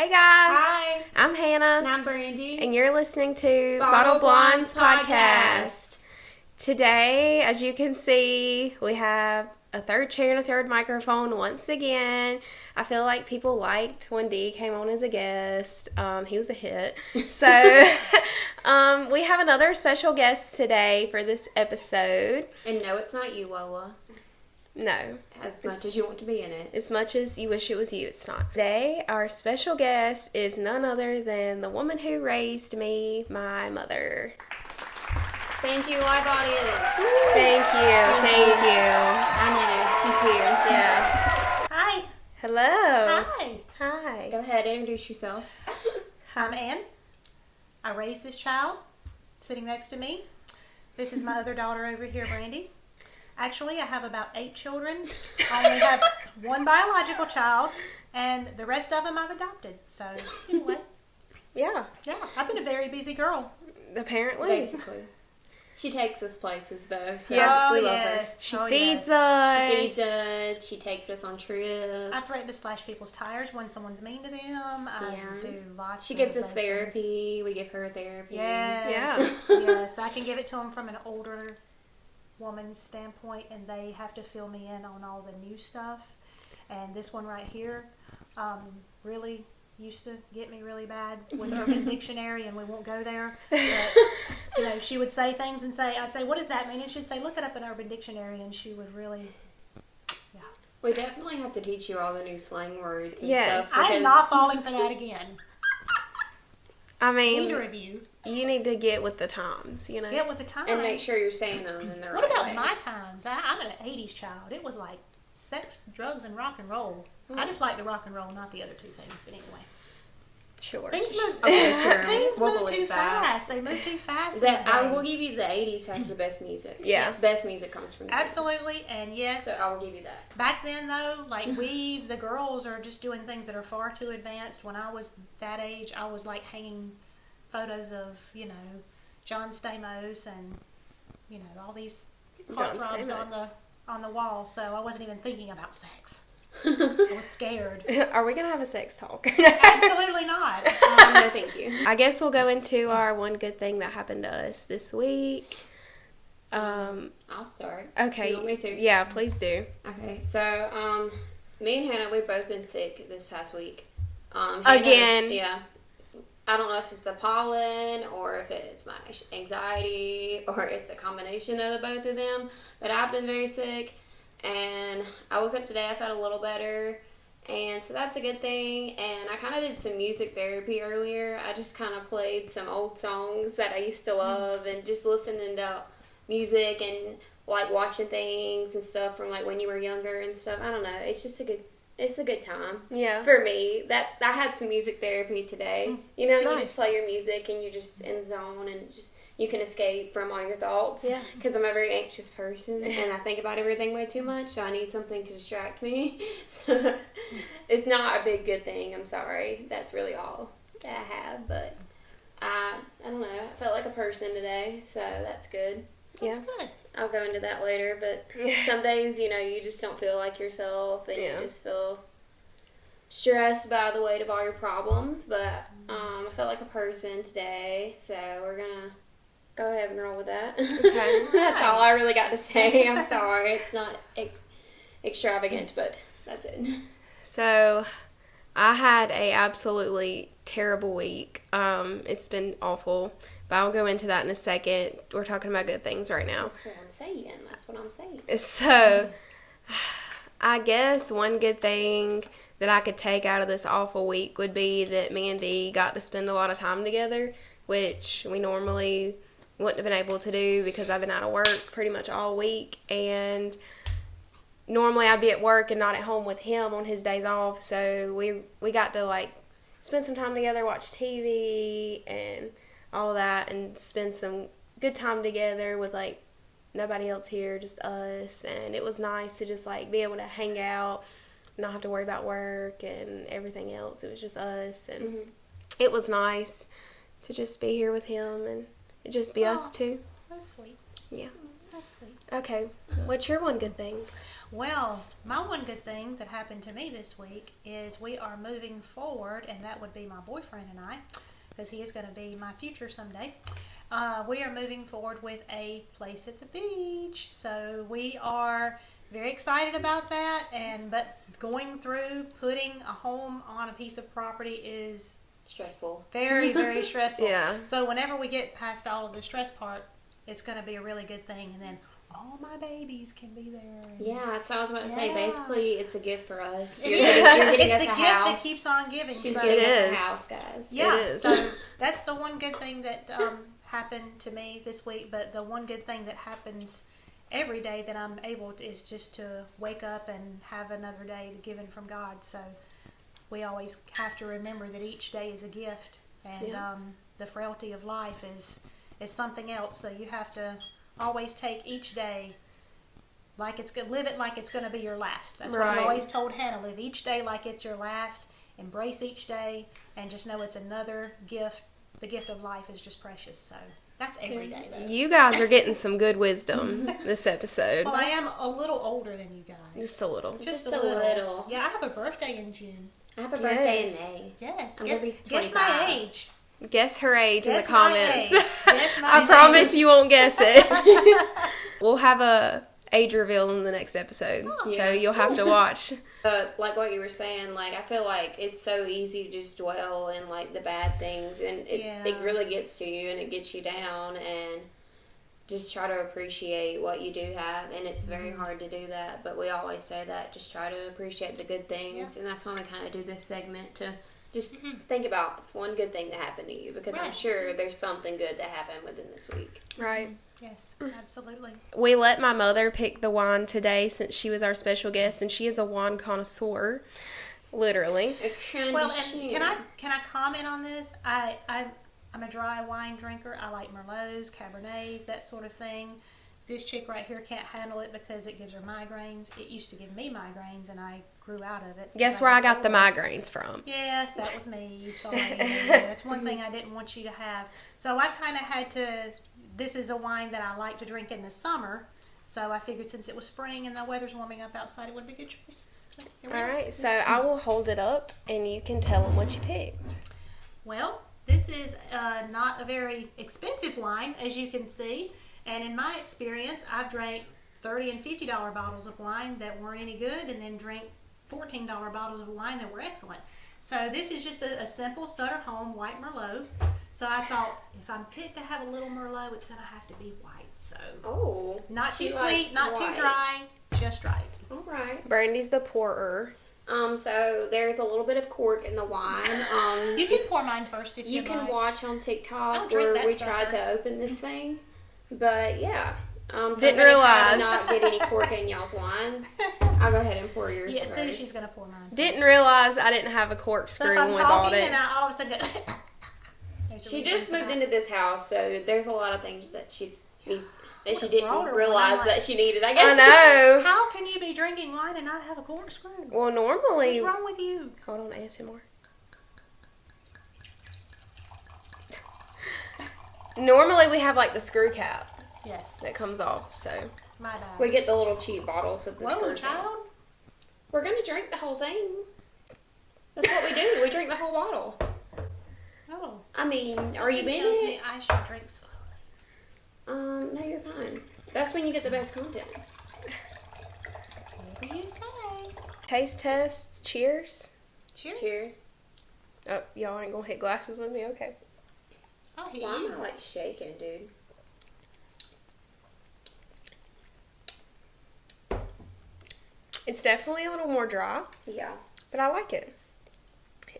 Hey guys! Hi! I'm Hannah. And I'm Brandy. And you're listening to Bottle Blondes Blondes Podcast. Today, as you can see, we have a third chair and a third microphone once again. I feel like people liked when Dee came on as a guest. He was a hit. So, we have another special guest today for this episode. And no, it's not you, Lola. No. As much as you want to be in it. As much as you wish it was you, it's not. Today, our special guest is none other than the woman who raised me, my mother. Thank you, live audience. Thank you. I know, she's here. Yeah. Hi. Hello. Hi. Go ahead, introduce yourself. I'm Ann. I raised this child sitting next to me. This is my other daughter over here, Brandy. Actually, I have about 8 children. I only have one biological child, and the rest of them I've adopted. So, anyway. Yeah. Yeah, I've been a very busy girl. Apparently. Basically. She takes us places, though, so Yeah. we love yes. her. She Oh, feeds yes. us. She feeds us. She takes us on trips. I threaten to slash people's tires when someone's mean to them. I do lots She of gives us those things. therapy. We give her therapy. Yes. Yeah. Yes, I can give it to them from an older woman's standpoint, and they have to fill me in on all the new stuff. And this one right here really used to get me really bad with Urban Dictionary, and we won't go there. But, she would say things and I'd say, what does that mean? And she'd say, look it up in Urban Dictionary, and she would really, yeah. We definitely have to teach you all the new slang words and Yes. stuff. I'm not falling for that again. I mean, Neither of you. you need to get with the times, you know? Get with the times. And make sure you're saying them in the right What about way. my times? I'm an 80s child. It was like sex, drugs, and rock and roll. I just like the rock and roll, not the other two things. But anyway. Sure. Things move, Okay, sure. things We'll move believe too that. fast. They move too fast. That these I will days. give you the 80s has the best music. Yes. Best music comes from the 80s. Absolutely, and yes. So I will give you that. Back then, though, like the girls are just doing things that are far too advanced. When I was that age, I was like hanging photos of, John Stamos and, all these John heartthrobs on the wall. So I wasn't even thinking about sex. I was scared. Are we going to have a sex talk? Absolutely not. No, thank you. I guess we'll go into our one good thing that happened to us this week. I'll start. Okay. You want me to? Yeah, please do. Okay, so me and Hannah, we've both been sick this past week. Again. Yeah. I don't know if it's the pollen or if it's my anxiety or it's a combination of the both of them, but I've been very sick. And I woke up today, I felt a little better, and so that's a good thing. And I kind of did some music therapy earlier. I just kind of played some old songs that I used to love and just listening to music and like watching things and stuff from like when you were younger and stuff. I don't know. It's just it's a good time. Yeah. For me, that I had some music therapy today. You Nice. just play your music and you're just in the zone and just you can escape from all your thoughts. Yeah. Because I'm a very anxious person and I think about everything way too much, so I need something to distract me. So it's not a big good thing. I'm sorry. That's really all that I have. But I don't know. I felt like a person today, so that's good. Yeah. That's good. I'll go into that later, but some days, you just don't feel like yourself and you just feel stressed by the weight of all your problems. But I felt like a person today, so we're going to go ahead and roll with that. Okay. That's all I really got to say. I'm sorry. It's not extravagant, but that's it. So, I had a absolutely terrible week. It's been awful, but I'll go into that in a second. We're talking about good things right now. That's what I'm saying. So, I guess one good thing that I could take out of this awful week would be that me and Dee got to spend a lot of time together, which we normally wouldn't have been able to do because I've been out of work pretty much all week, and normally I'd be at work and not at home with him on his days off, so we got to spend some time together, watch TV and all that, and spend some good time together with nobody else here, just us. And it was nice to just be able to hang out, not have to worry about work and everything else. It was just us, and it was nice to just be here with him and just be us two. That's sweet. Yeah. That's week. Okay, what's your one good thing? Well, my one good thing that happened to me this week is we are moving forward, and that would be my boyfriend and I, because he is going to be my future someday. We are moving forward with a place at the beach, so we are very excited about that. But going through putting a home on a piece of property is Stressful. very, very stressful. Yeah. So whenever we get past all of the stress part, it's going to be a really good thing, and then all my babies can be there. Yeah, that's what I was about to say. Yeah. Basically, it's a gift for us. It You're is. getting It's us the a gift house. that keeps on giving. She's so, getting It us is. a house, guys. yeah, It is. so that's the one good thing that happened to me this week. But the one good thing that happens every day that I'm able to is just to wake up and have another day given from God. So we always have to remember that each day is a gift, and Yeah. the frailty of life is something else. So you have to always take each day like it's good. Live it like it's going to be your last. That's what Right. I've always told Hannah. Live each day like it's your last. Embrace each day, and just know it's another gift. The gift of life is just precious. So that's every day, though. You guys are getting some good wisdom this episode. Well, I am a little older than you guys. Just a little. Just a little. Yeah, I have a birthday in June. I have a birthday Yes. in May. Yes. I'm guess, gonna be guess 25. my age. Guess her age in the Guess my comments. age. Guess my I promise age. you won't guess it. We'll have a age reveal in the next episode, so Yeah. you'll have to watch. But like what you were saying, like I feel like it's so easy to just dwell in like the bad things, and it really gets to you and it gets you down, and just try to appreciate what you do have. And it's very hard to do that, but we always say that, just try to appreciate the good things. And that's why we kind of do this segment, to just think about it's one good thing that happened to you, because I'm Right. sure there's something good that happened within this week. Right. Yes, absolutely. We let my mother pick the wine today since she was our special guest, and she is a wine connoisseur, literally. Well, and can I comment on this? I'm a dry wine drinker. I like Merlots, Cabernets, that sort of thing. This chick right here can't handle it because it gives her migraines. It used to give me migraines, and I grew out of it. Guess where I got the migraines from? Yes, that was me. Sorry. That's one thing I didn't want you to have. So I kind of had to. This is a wine that I like to drink in the summer. So I figured since it was spring and the weather's warming up outside, it would be a good choice. So here we All are. right, so I will hold it up, and you can tell them what you picked. Well, this is not a very expensive wine, as you can see. And in my experience, I've drank $30 and $50 bottles of wine that weren't any good, and then drank $14 bottles of wine that were excellent. So this is just a simple Sutter Home white Merlot. So I thought, if I'm picked to have a little Merlot, it's going to have to be white. So not too she sweet, likes not white. too dry, just right. All right. Brandy's the pourer. So there's a little bit of cork in the wine. You can pour mine first if You you can like. watch on I'll TikTok drink where that we sucker. tried to open this thing, but yeah. So Didn't I'm gonna try realize. to not get any cork in y'all's wines. I'll go ahead and pour yours Yeah, first. see, she's going to pour mine. Didn't realize I didn't have a So corkscrew if when I'm we bought talking it. and I all of a sudden go, there's a She reason just for moved that. into this house, so there's a lot of things that she needs that she What a didn't broader one. realize I'm like, that she needed. I I guess. know. How can you be drinking wine and not have a corkscrew? Well, normally... What's wrong with you? Hold on, ASMR. Normally we have like the screw cap Yes, that comes off, so... my bad. We get the little cheap bottles with the Whoa, screw. child. We're gonna drink the whole thing. That's what we do. We drink the whole bottle. Oh. I mean, are you Something in tells it? me I should drink slowly. No, you're fine. That's when you get the best content. Whatever you say. Taste test. Cheers. Cheers. Cheers. Oh, y'all ain't gonna hit glasses with me? Okay. I'll hit Why am you. I like shaking, dude? It's definitely a little more dry, Yeah. but I like it.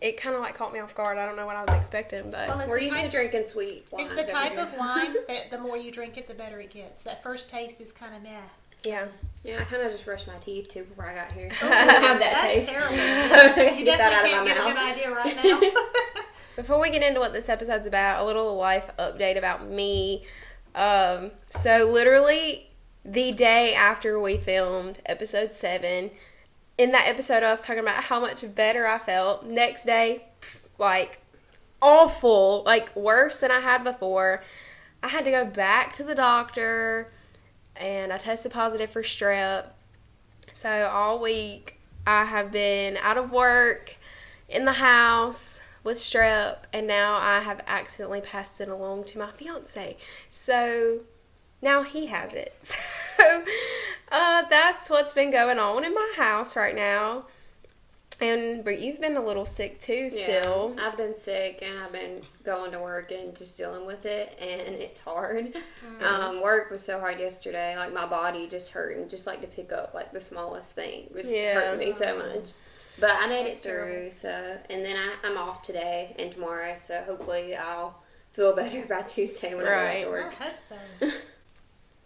It kind of like caught me off guard. I don't know what I was expecting, but... Well, it's We're the used to type- drinking sweet wines. It's the over type here. of wine that the more you drink it, the better it gets. That first taste is kind of meh. yeah. Yeah, I kind of just brushed my teeth too before I got here. So Oh, I didn't have that that's taste. terrible. So You get that out definitely of can't my get a mouth. good idea right now. Before we get into what this episode's about, a little life update about me. So literally the day after we filmed episode 7, in that episode I was talking about how much better I felt. Next day, like awful, like worse than I had before. I had to go back to the doctor, and I tested positive for strep. So all week I have been out of work, in the house with strep, and now I have accidentally passed it along to my fiance. So now he has it. So that's what's been going on in my house right now. And but you've been a little sick too still. Yeah, I've been sick and I've been going to work and just dealing with it, and it's hard. Work was so hard yesterday. Like, my body just hurt, and just like to pick up like the smallest thing was hurting me so much. But I made it through. So, and then I'm off today and tomorrow. So hopefully I'll feel better by Tuesday when I go back to work. I hope so.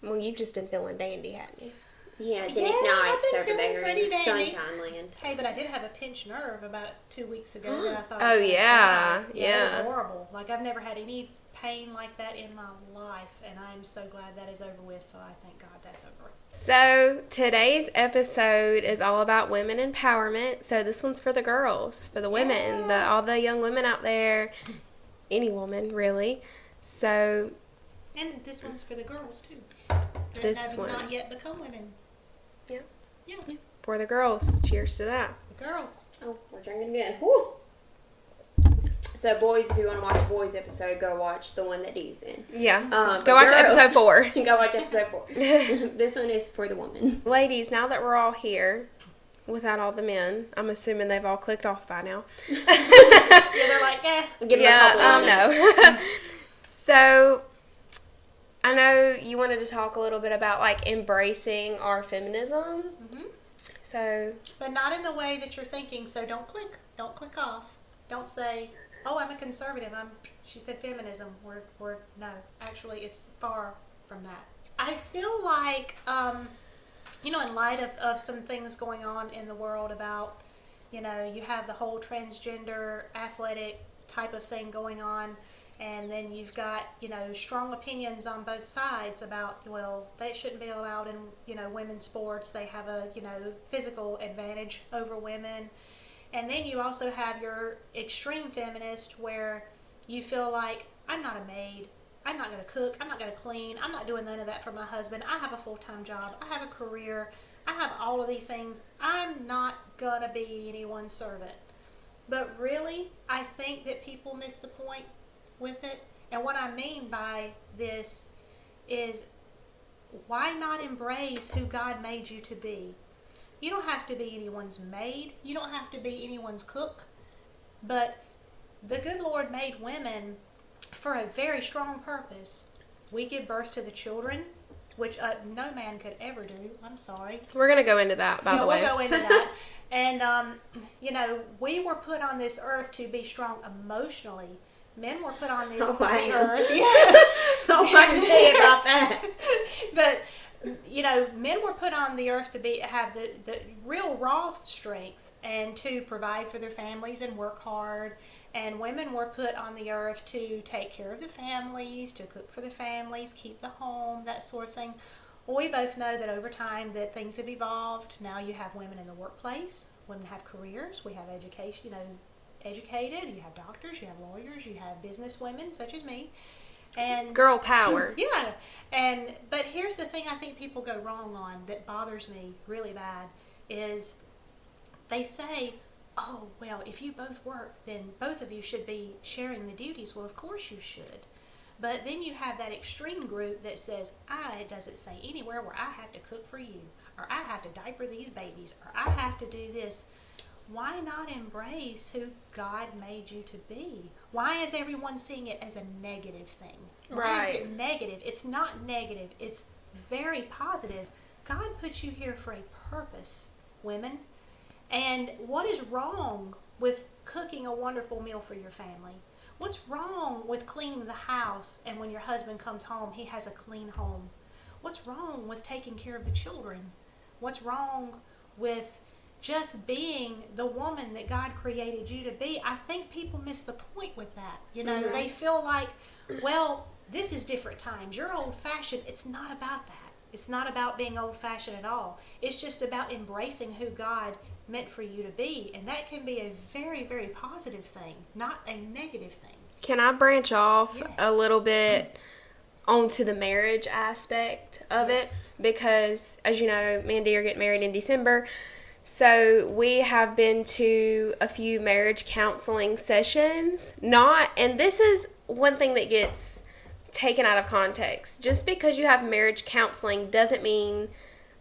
Well, you've just been feeling dandy, haven't you? Yeah, it's Yeah, nights I've over been feeling there pretty in dandy. Sunshine Land. Hey, but I did have a pinched nerve about 2 weeks ago that I thought Oh, I was gonna yeah, die. yeah. It was horrible. Like, I've never had any pain like that in my life, and I'm so glad that is over with, so I thank God that's over. So today's episode is all about women empowerment. So this one's for the girls, for the women, all the young women out there, any woman really. So And this one's for the girls, too. This that one. have not yet become women. Yeah. Yeah. for the girls, cheers to that. The girls. Oh, we're drinking again. Woo! So, boys, if you want to watch a boys episode, go watch the one that Dee's in. Yeah. But Go watch girls, episode 4. Go watch episode 4. This one is for the woman. Ladies, now that we're all here, without all the men, I'm assuming they've all clicked off by now. Yeah, they're like, eh. Give them a couple no. So, I know you wanted to talk a little bit about, like, embracing our feminism. Mm-hmm. So, But not in the way that you're thinking, so don't click. Don't click off. Don't say, oh, I'm a conservative. She said feminism. No. Actually, it's far from that. I feel like, in light of some things going on in the world about, you have the whole transgender athletic type of thing going on, and then you've got, strong opinions on both sides about, well, they shouldn't be allowed in, women's sports. They have a, physical advantage over women. And then you also have your extreme feminist where you feel like, I'm not a maid. I'm not going to cook. I'm not going to clean. I'm not doing none of that for my husband. I have a full-time job. I have a career. I have all of these things. I'm not going to be anyone's servant. But really, I think that people miss the point with it. And what I mean by this is, why not embrace who God made you to be? You don't have to be anyone's maid. You don't have to be anyone's cook. But the good Lord made women for a very strong purpose. We give birth to the children, which no man could ever do. I'm sorry. we're going to go into that, by the way. We'll go into that. And, we were put on this earth to be strong emotionally. Men were put on the earth. Yeah. Oh, I can tell you about that. But, men were put on the earth to have the real raw strength and to provide for their families and work hard. And women were put on the earth to take care of the families, to cook for the families, keep the home, that sort of thing. Well, we both know that over time that things have evolved. Now you have women in the workplace. Women have careers. We have education, educated. You have doctors. You have lawyers. You have business women such as me. And Girl power. Yeah. But here's the thing I think people go wrong on that bothers me really bad is they say, oh, well, if you both work, then both of you should be sharing the duties. Well, of course you should. But then you have that extreme group that says, it doesn't say anywhere where I have to cook for you, or I have to diaper these babies, or I have to do this. Why not embrace who God made you to be? Why is everyone seeing it as a negative thing? Why is it negative? It's not negative. It's very positive. God put you here for a purpose, women. And what is wrong with cooking a wonderful meal for your family? What's wrong with cleaning the house and when your husband comes home, he has a clean home? What's wrong with taking care of the children? What's wrong with just being the woman that God created you to be? I think people miss the point with that. They feel like, well, this is different times. You're old-fashioned. It's not about that. It's not about being old-fashioned at all. It's just about embracing who God meant for you to be. And that can be a very, very positive thing, not a negative thing. Can I branch off Yes. a little bit? onto the marriage aspect of it, because, as you know, me and Dee are getting married in December. So we have been to a few marriage counseling sessions. And this is one thing that gets taken out of context. Just because you have marriage counseling doesn't mean,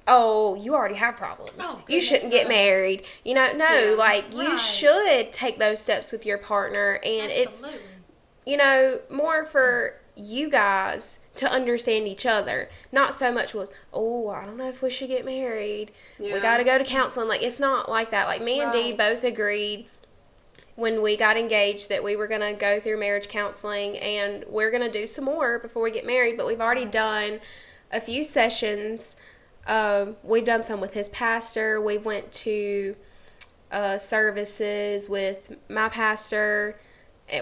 oh, you already have problems. Oh, you shouldn't get married. You know, no, Yeah. like, you Right. should take those steps with your partner. And Absolutely. it's, you know, more for you guys to understand each other. Not so much was, oh, I don't know if we should get married. Yeah. We got to go to counseling. Like, it's not like that. Like, me and Dee Right. both agreed when we got engaged that we were going to go through marriage counseling, and we're going to do some more before we get married. But we've already done a few sessions. We've done some with his pastor. We went to services with my pastor,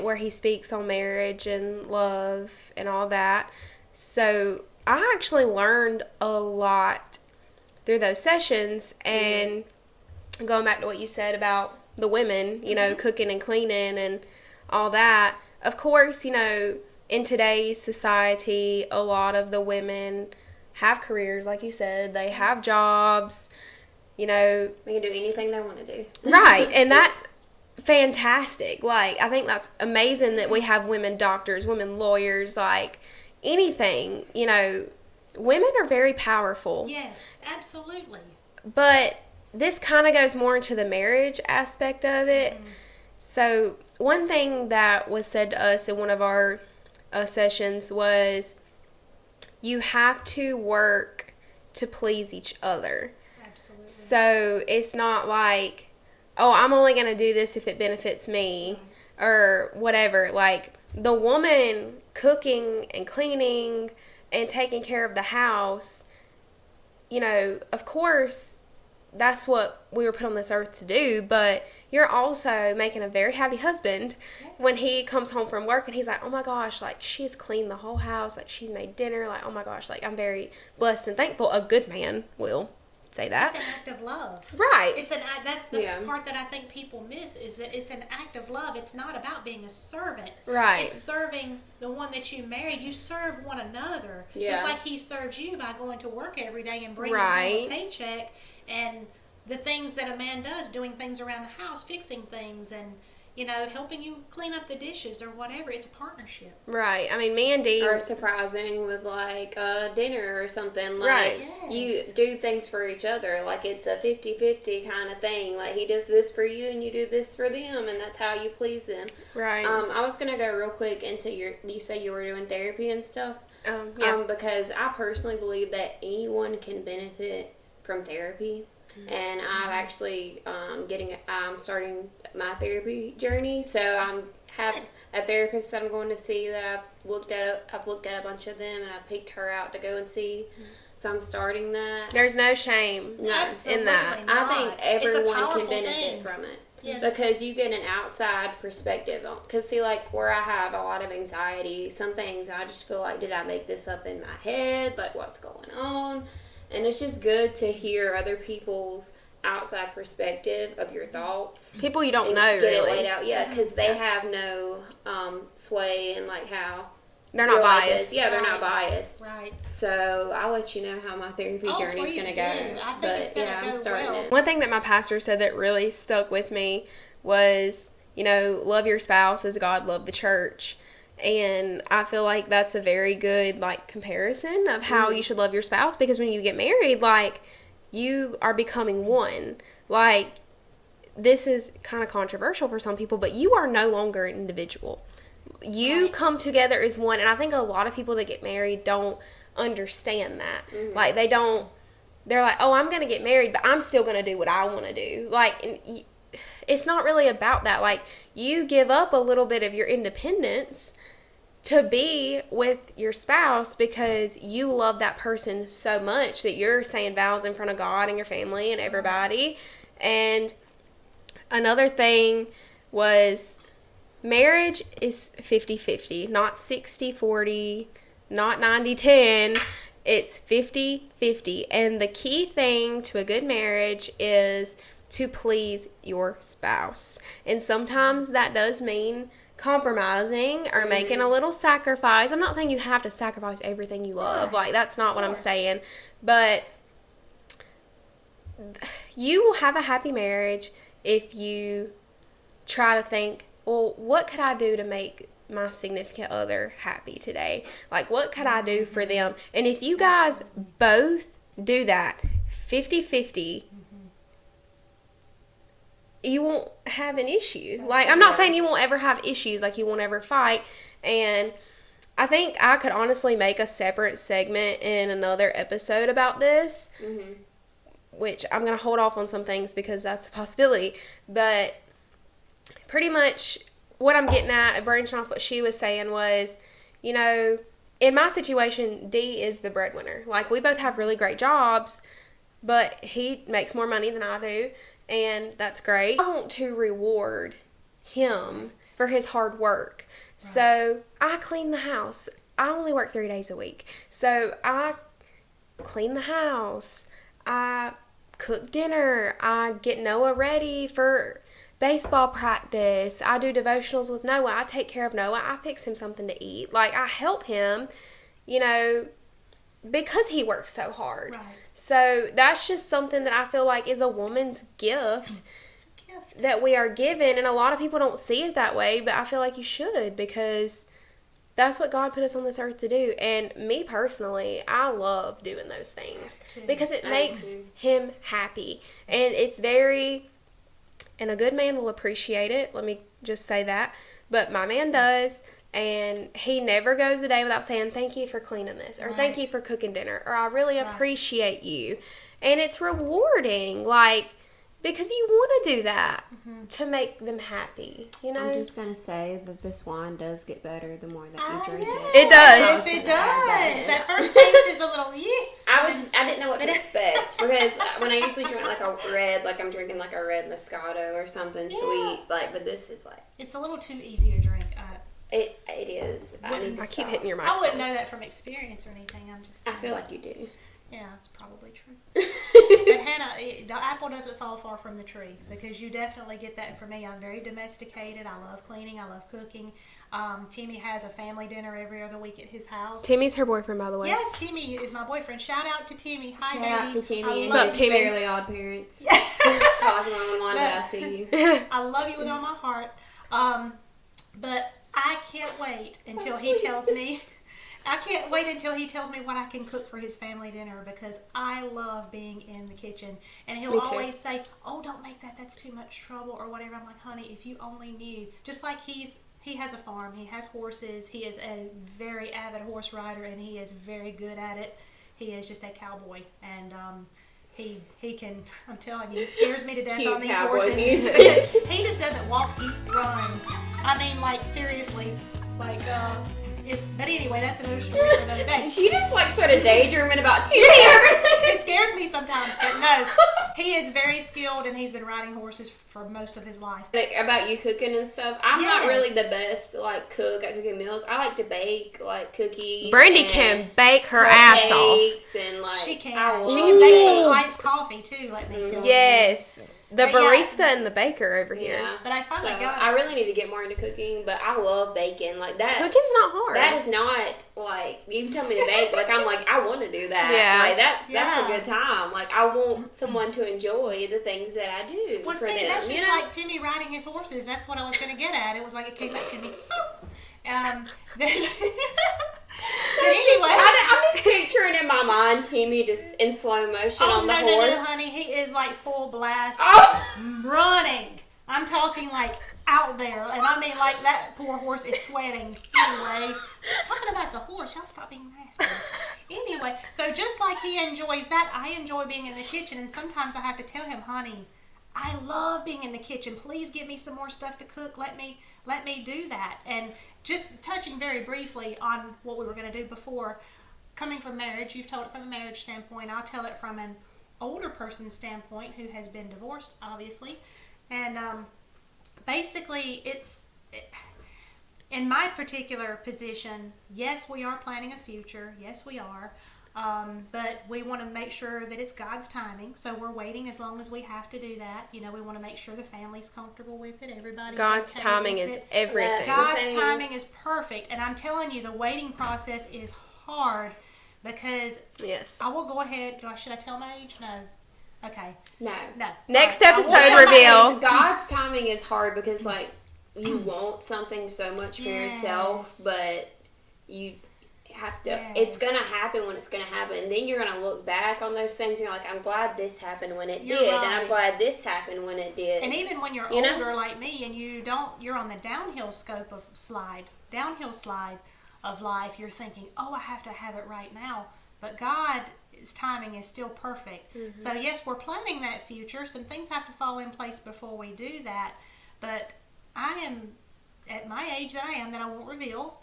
where he speaks on marriage and love and all that. So I actually learned a lot through those sessions. And going back to what you said about the women, you know, cooking and cleaning and all that, of course, you know, in today's society, a lot of the women have careers, like you said. They have jobs, you know. They can do anything they want to do. Right, and that's fantastic. Like, I think that's amazing that we have women doctors, women lawyers, like, anything, you know. Women are very powerful. Yes, absolutely. But this kind of goes more into the marriage aspect of it. So, one thing that was said to us in one of our sessions was, you have to work to please each other. Absolutely. So, it's not like, oh, I'm only going to do this if it benefits me, or whatever. Like, the woman cooking and cleaning and taking care of the house, you know, of course, that's what we were put on this earth to do, but you're also making a very happy husband when he comes home from work and he's like, oh my gosh, like, she's cleaned the whole house, like, she's made dinner, like, oh my gosh, like, I'm very blessed and thankful. A good man will say that. It's an act of love. Right. It's an act. That's the Yeah. part that I think people miss, is that it's an act of love. It's not about being a servant. Right. It's serving the one that you married. You serve one another. Yeah. Just like he serves you by going to work every day and bringing Right. home a paycheck, and the things that a man does, doing things around the house, fixing things, and, you know, helping you clean up the dishes or whatever. It's a partnership. Right. I mean, me and Dee, Or surprising with, like, dinner or something. Like, Right. you Yes. do things for each other. Like, it's a 50-50 kind of thing. Like, he does this for you and you do this for them, and that's how you please them. right. I was going to go real quick into you say you were doing therapy and stuff. Yeah. Because I personally believe that anyone can benefit from therapy. And I'm actually I'm starting my therapy journey. So I have a therapist that I'm going to see that I've looked at a bunch of them, and I picked her out to go and see. So I'm starting that. There's no shame No, Absolutely in that. not. I think It's a everyone can powerful benefit thing. from it. Yes. Because you get an outside perspective on. Because, see, like, where I have a lot of anxiety, some things I just feel like, did I make this up in my head? Like, what's going on? And it's just good to hear other people's outside perspective of your thoughts. People you don't And know, get really. it laid out. Yeah, because they have no sway in, like, how They're not your life is. biased. Yeah, they're not Right. biased. Right. So I'll let you know how my therapy Oh, journey is please going to do. go. I think But it's gonna yeah, I'm go starting well. it. One thing that my pastor said that really stuck with me was, you know, love your spouse as God loved the church. And I feel like that's a very good, like, comparison of how you should love your spouse, because when you get married, like, you are becoming one. Like, this is kind of controversial for some people, but you are no longer an individual. You Right. come together as one, and I think a lot of people that get married don't understand that. Like, they're like, oh, I'm going to get married, but I'm still going to do what I want to do. Like, and it's not really about that. Like, you give up a little bit of your independence to be with your spouse because you love that person so much that you're saying vows in front of God and your family and everybody. And another thing was, marriage is 50-50, not 60-40, not 90-10. It's 50-50. And the key thing to a good marriage is to please your spouse. And sometimes that does mean compromising or making a little sacrifice. I'm not saying you have to sacrifice everything you love. Like, that's not what I'm saying. But you will have a happy marriage if you try to think, well, what could I do to make my significant other happy today? Like, what could I do for them? And if you guys both do that 50-50, you won't have an issue. Like, I'm not saying you won't ever have issues, like you won't ever fight. And I think I could honestly make a separate segment in another episode about this, which I'm going to hold off on some things because that's a possibility. But pretty much what I'm getting at, branching off what she was saying, was, you know, in my situation, D is the breadwinner. Like, we both have really great jobs, but he makes more money than I do, and that's great. I want to reward him for his hard work. So I clean the house. I only work 3 days a week. So I clean the house. I cook dinner. I get Noah ready for baseball practice. I do devotionals with Noah. I take care of Noah. I fix him something to eat. Like, I help him, you know, because he works so hard. Right. So that's just something that I feel like is a woman's gift. It's a gift that we are given, and a lot of people don't see it that way, but I feel like you should, because that's what God put us on this earth to do. And me personally, I love doing those things because it makes him happy. And it's very, and a good man will appreciate it. Let me just say that. But my man does. And he never goes a day without saying, thank you for cleaning this, or thank you for cooking dinner, or I really appreciate you. And it's rewarding, like, because you want to do that to make them happy, you know? I'm just going to say that this wine does get better the more that you drink it. It does. Yes, it does. That first taste is a little, I didn't know what to expect, because when I usually drink like a red, like I'm drinking like a red Moscato or something sweet, like, but this is like... It's a little too easy to drink. It is. I keep hitting your microphone. I wouldn't know that from experience or anything. I'm just saying. I feel like you do. Yeah, it's probably true. But Hannah, the apple doesn't fall far from the tree, because you definitely get that from me. I'm very domesticated. I love cleaning. I love cooking. Timmy has a family dinner every other week at his house. Timmy's her boyfriend, by the way. Yes, Timmy is my boyfriend. Shout out to Timmy. Hi, baby. Shout out to Timmy. What's up, Timmy? Fairly Odd Parents. Cosmo and Wanda, I see you. I love you with all my heart. But I can't wait until he tells me. I can't wait until he tells me what I can cook for his family dinner, because I love being in the kitchen. And he'll always say, "Oh, don't make that. That's too much trouble," or whatever. I'm like, honey, if you only knew. Just like he has a farm. He has horses. He is a very avid horse rider, and he is very good at it. He is just a cowboy, and he can. I'm telling you, he scares me to death on these horses. He just doesn't walk. He runs. I mean, like, seriously, like, but anyway, that's another story for another day. She just, like, sort of daydreaming about TV everything. It scares me sometimes, but no, he is very skilled, and he's been riding horses for most of his life. Like, about you cooking and stuff, I'm not really the best, like, cook at cooking meals. I like to bake, like, cookies. Brandy can bake her ass off. And, like, she can. She can make some iced coffee, too, let me tell you. Yes. The barista and the baker over here. Yeah. But I finally got I really need to get more into cooking, but I love baking. Like, that. Cooking's not hard. That is not, like, you tell me to bake, like, I'm like, I want to do that. Yeah. Like, that's a good time. Like, I want someone to enjoy the things that I do well, for see, them. that's just like Timmy riding his horses. That's what I was going to get at. It was like it came back to me. Anyway, I'm just picturing in my mind Timmy just in slow motion on the horse. No, honey, he is like full blast running. I'm talking like out there, and I mean like that poor horse is sweating. Anyway, talking about the horse, y'all stop being nasty. Anyway, so just like he enjoys that, I enjoy being in the kitchen, and sometimes I have to tell him, honey, I love being in the kitchen. Please give me some more stuff to cook. Let me do that. And just touching very briefly on what we were going to do before, coming from marriage, you've told it from a marriage standpoint. I'll tell it from an older person's standpoint who has been divorced, obviously. And basically, in my particular position, yes, we are planning a future. Yes, we are. But we want to make sure that it's God's timing. So we're waiting as long as we have to do that. You know, we want to make sure the family's comfortable with it. Everybody's God's okay timing with is it. everything. God's timing is perfect. And I'm telling you, the waiting process is hard because Yes. I will go ahead. Should I tell my age? No. Okay. No. Next Right. episode I will- reveal. God's timing is hard because, like, you want something so much for yourself, but you have to, it's going to happen when it's going to happen. And then you're going to look back on those things and you're like, I'm glad this happened when it did. Right. And I'm glad this happened when it did. And even when you're You know? older like me and you're on the downhill slide of life, you're thinking, oh, I have to have it right now. But God's timing is still perfect. Mm-hmm. So yes, we're planning that future. Some things have to fall in place before we do that. But I am at my age that I am, that I won't reveal.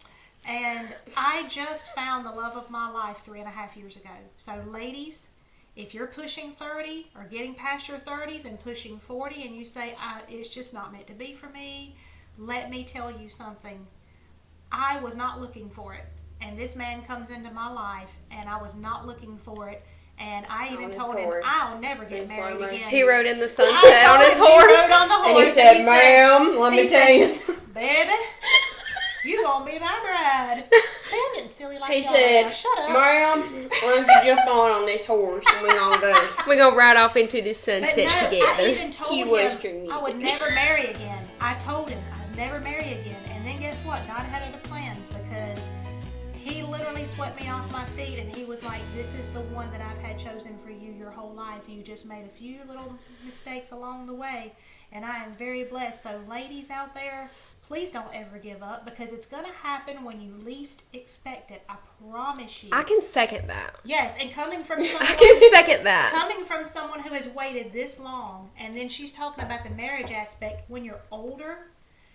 And I just found the love of my life 3.5 years ago. So ladies, if you're pushing 30 or getting past your 30s and pushing 40 and you say, it's just not meant to be for me, let me tell you something. I was not looking for it. And this man comes into my life and I was not looking for it. And I even told him, I'll never get married again. He rode in the sunset on his horse. He rode on the horse. And he said, ma'am, let me tell you something. Baby, you won't be my bride. See, I'm getting silly like He y'all. said, Shut up. ma'am, why don't you jump on this horse and we're going to go. We're going to ride off into the But sunset no, I together. even told Key him Western I would music. never marry again. I told him I'd never marry again. And then guess what? God had other plans because he literally swept me off my feet and he was like, this is the one that I've had chosen for you your whole life. You just made a few little mistakes along the way. And I am very blessed. So ladies out there, please don't ever give up because it's going to happen when you least expect it. I promise you. I can second that. Yes, and coming from someone I can second that. coming from someone who has waited this long, and then she's talking about the marriage aspect. When you're older,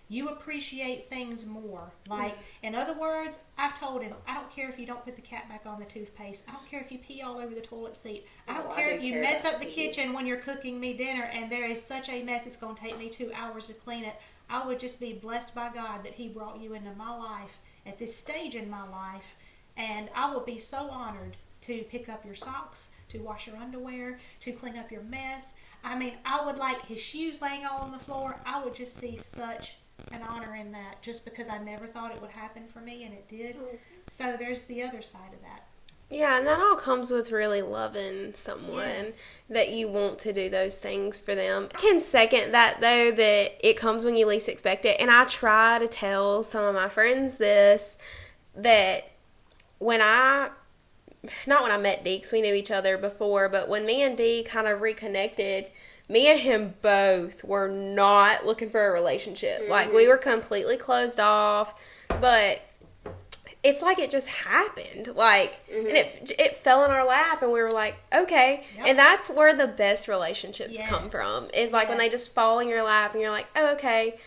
you appreciate things more. Like, in other words, I've told him, I don't care if you don't put the cap back on the toothpaste. I don't care if you pee all over the toilet seat. I don't care if you mess up the kitchen when you're cooking me dinner and there is such a mess it's going to take me 2 hours to clean it. I would just be blessed by God that he brought you into my life at this stage in my life. And I will be so honored to pick up your socks, to wash your underwear, to clean up your mess. I mean, I would like his shoes laying all on the floor. I would just see such an honor in that just because I never thought it would happen for me, and it did. So there's the other side of that. Yeah, and that all comes with really loving someone Yes. that you want to do those things for them. I can second that, though, that it comes when you least expect it. And I try to tell some of my friends this, that not when I met Dee, 'cause we knew each other before, but when me and Dee kind of reconnected, me and him both were not looking for a relationship. Mm-hmm. Like, we were completely closed off, but it's like it just happened. Like, and it fell in our lap, and we were like, okay. Yep. And that's where the best relationships come Yes. from, is like when they Yes. just fall in your lap, and you're like, oh, okay.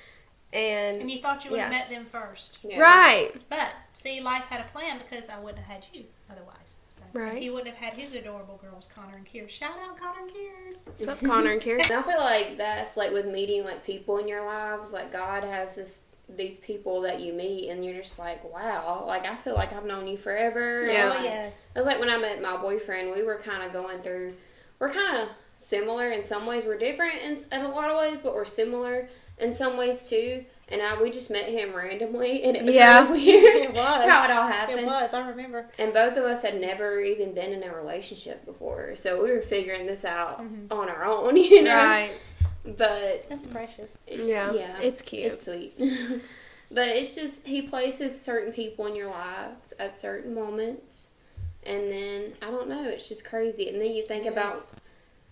And you thought you would have Yeah. met them first. Yeah. Right. But, see, life had a plan because I wouldn't have had you otherwise. So, Right. and he wouldn't have had his adorable girls, Connor and Kier. Shout out Connor and Kiers. What's up, Connor and Kira? And I feel like that's like with meeting like people in your lives, like God has these people that you meet and you're just like, wow, like I feel like I've known you forever. Yeah. And, Oh, yes. it was like when I met my boyfriend, we were kind of going through, we're kind of similar in some ways. We're different in a lot of ways, but we're similar in some ways too. And we just met him randomly, and it was Yeah. really weird It was. how it all happened. It was, I remember. And both of us had never even been in a relationship before, so we were figuring this out on our own, you know. Right. But That's precious. Yeah. It's cute. it's sweet. But it's just he places certain people in your lives at certain moments, and then I don't know. It's just crazy. And then you think about,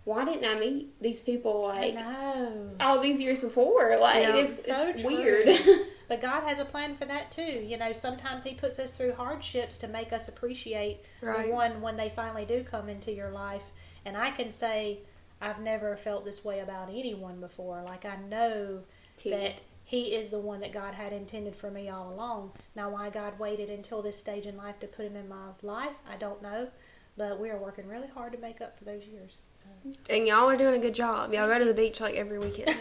why didn't I meet these people like No. all these years before? Like Yeah. it's So true. weird. But God has a plan for that too. You know, sometimes he puts us through hardships to make us appreciate Right. the one when they finally do come into your life. And I can say I've never felt this way about anyone before. Like, I know that he is the one that God had intended for me all along. Now, why God waited until this stage in life to put him in my life, I don't know. But we are working really hard to make up for those years. So. And y'all are doing a good job. Y'all go to the beach like every weekend.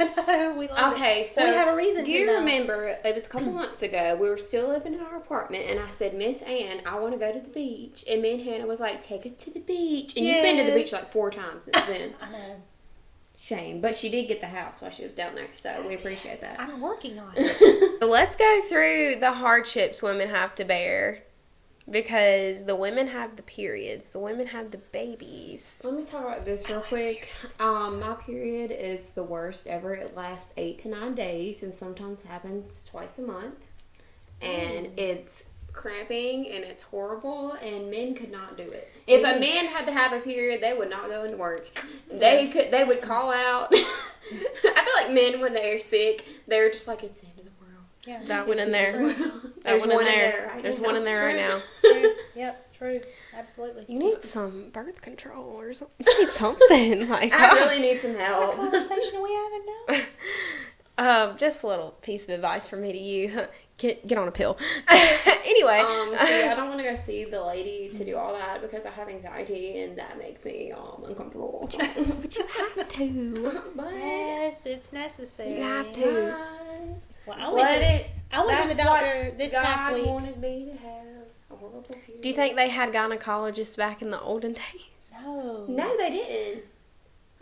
We love Okay, it. so we have a reason do you to now. remember, it was a couple months ago, we were still living in our apartment, and I said, Miss Ann, I want to go to the beach. And me and Hannah was like, take us to the beach. And you've been to the beach like 4 times since then. I know. Shame. But she did get the house while she was down there, so we appreciate that. I'm working on it. So let's go through the hardships women have to bear. Because the women have the periods. The women have the babies. Let me talk about this real quick. My period is the worst ever. It lasts 8 to 9 days and sometimes happens twice a month. And it's cramping and it's horrible and men could not do it. If a man had to have a period, they would not go into work. They would call out. I feel like men, when they're sick, they're just like, it's the end of the world. Yeah. That one in there. There's That one in there. right There's now. one in there right now. True. Yep, true. Absolutely. You need some birth control or something. You need something. Like, I really need some What help. conversation are we having now? just a little piece of advice from me to you. Get on a pill. Anyway. See, I don't want to go see the lady to do all that because I have anxiety and that makes me uncomfortable. But you have to. But Yes, it's necessary. You have to. Well, I went to the doctor this God past week. wanted me to have a horrible period. Do you think they had gynecologists back in the olden days? No. No, they didn't.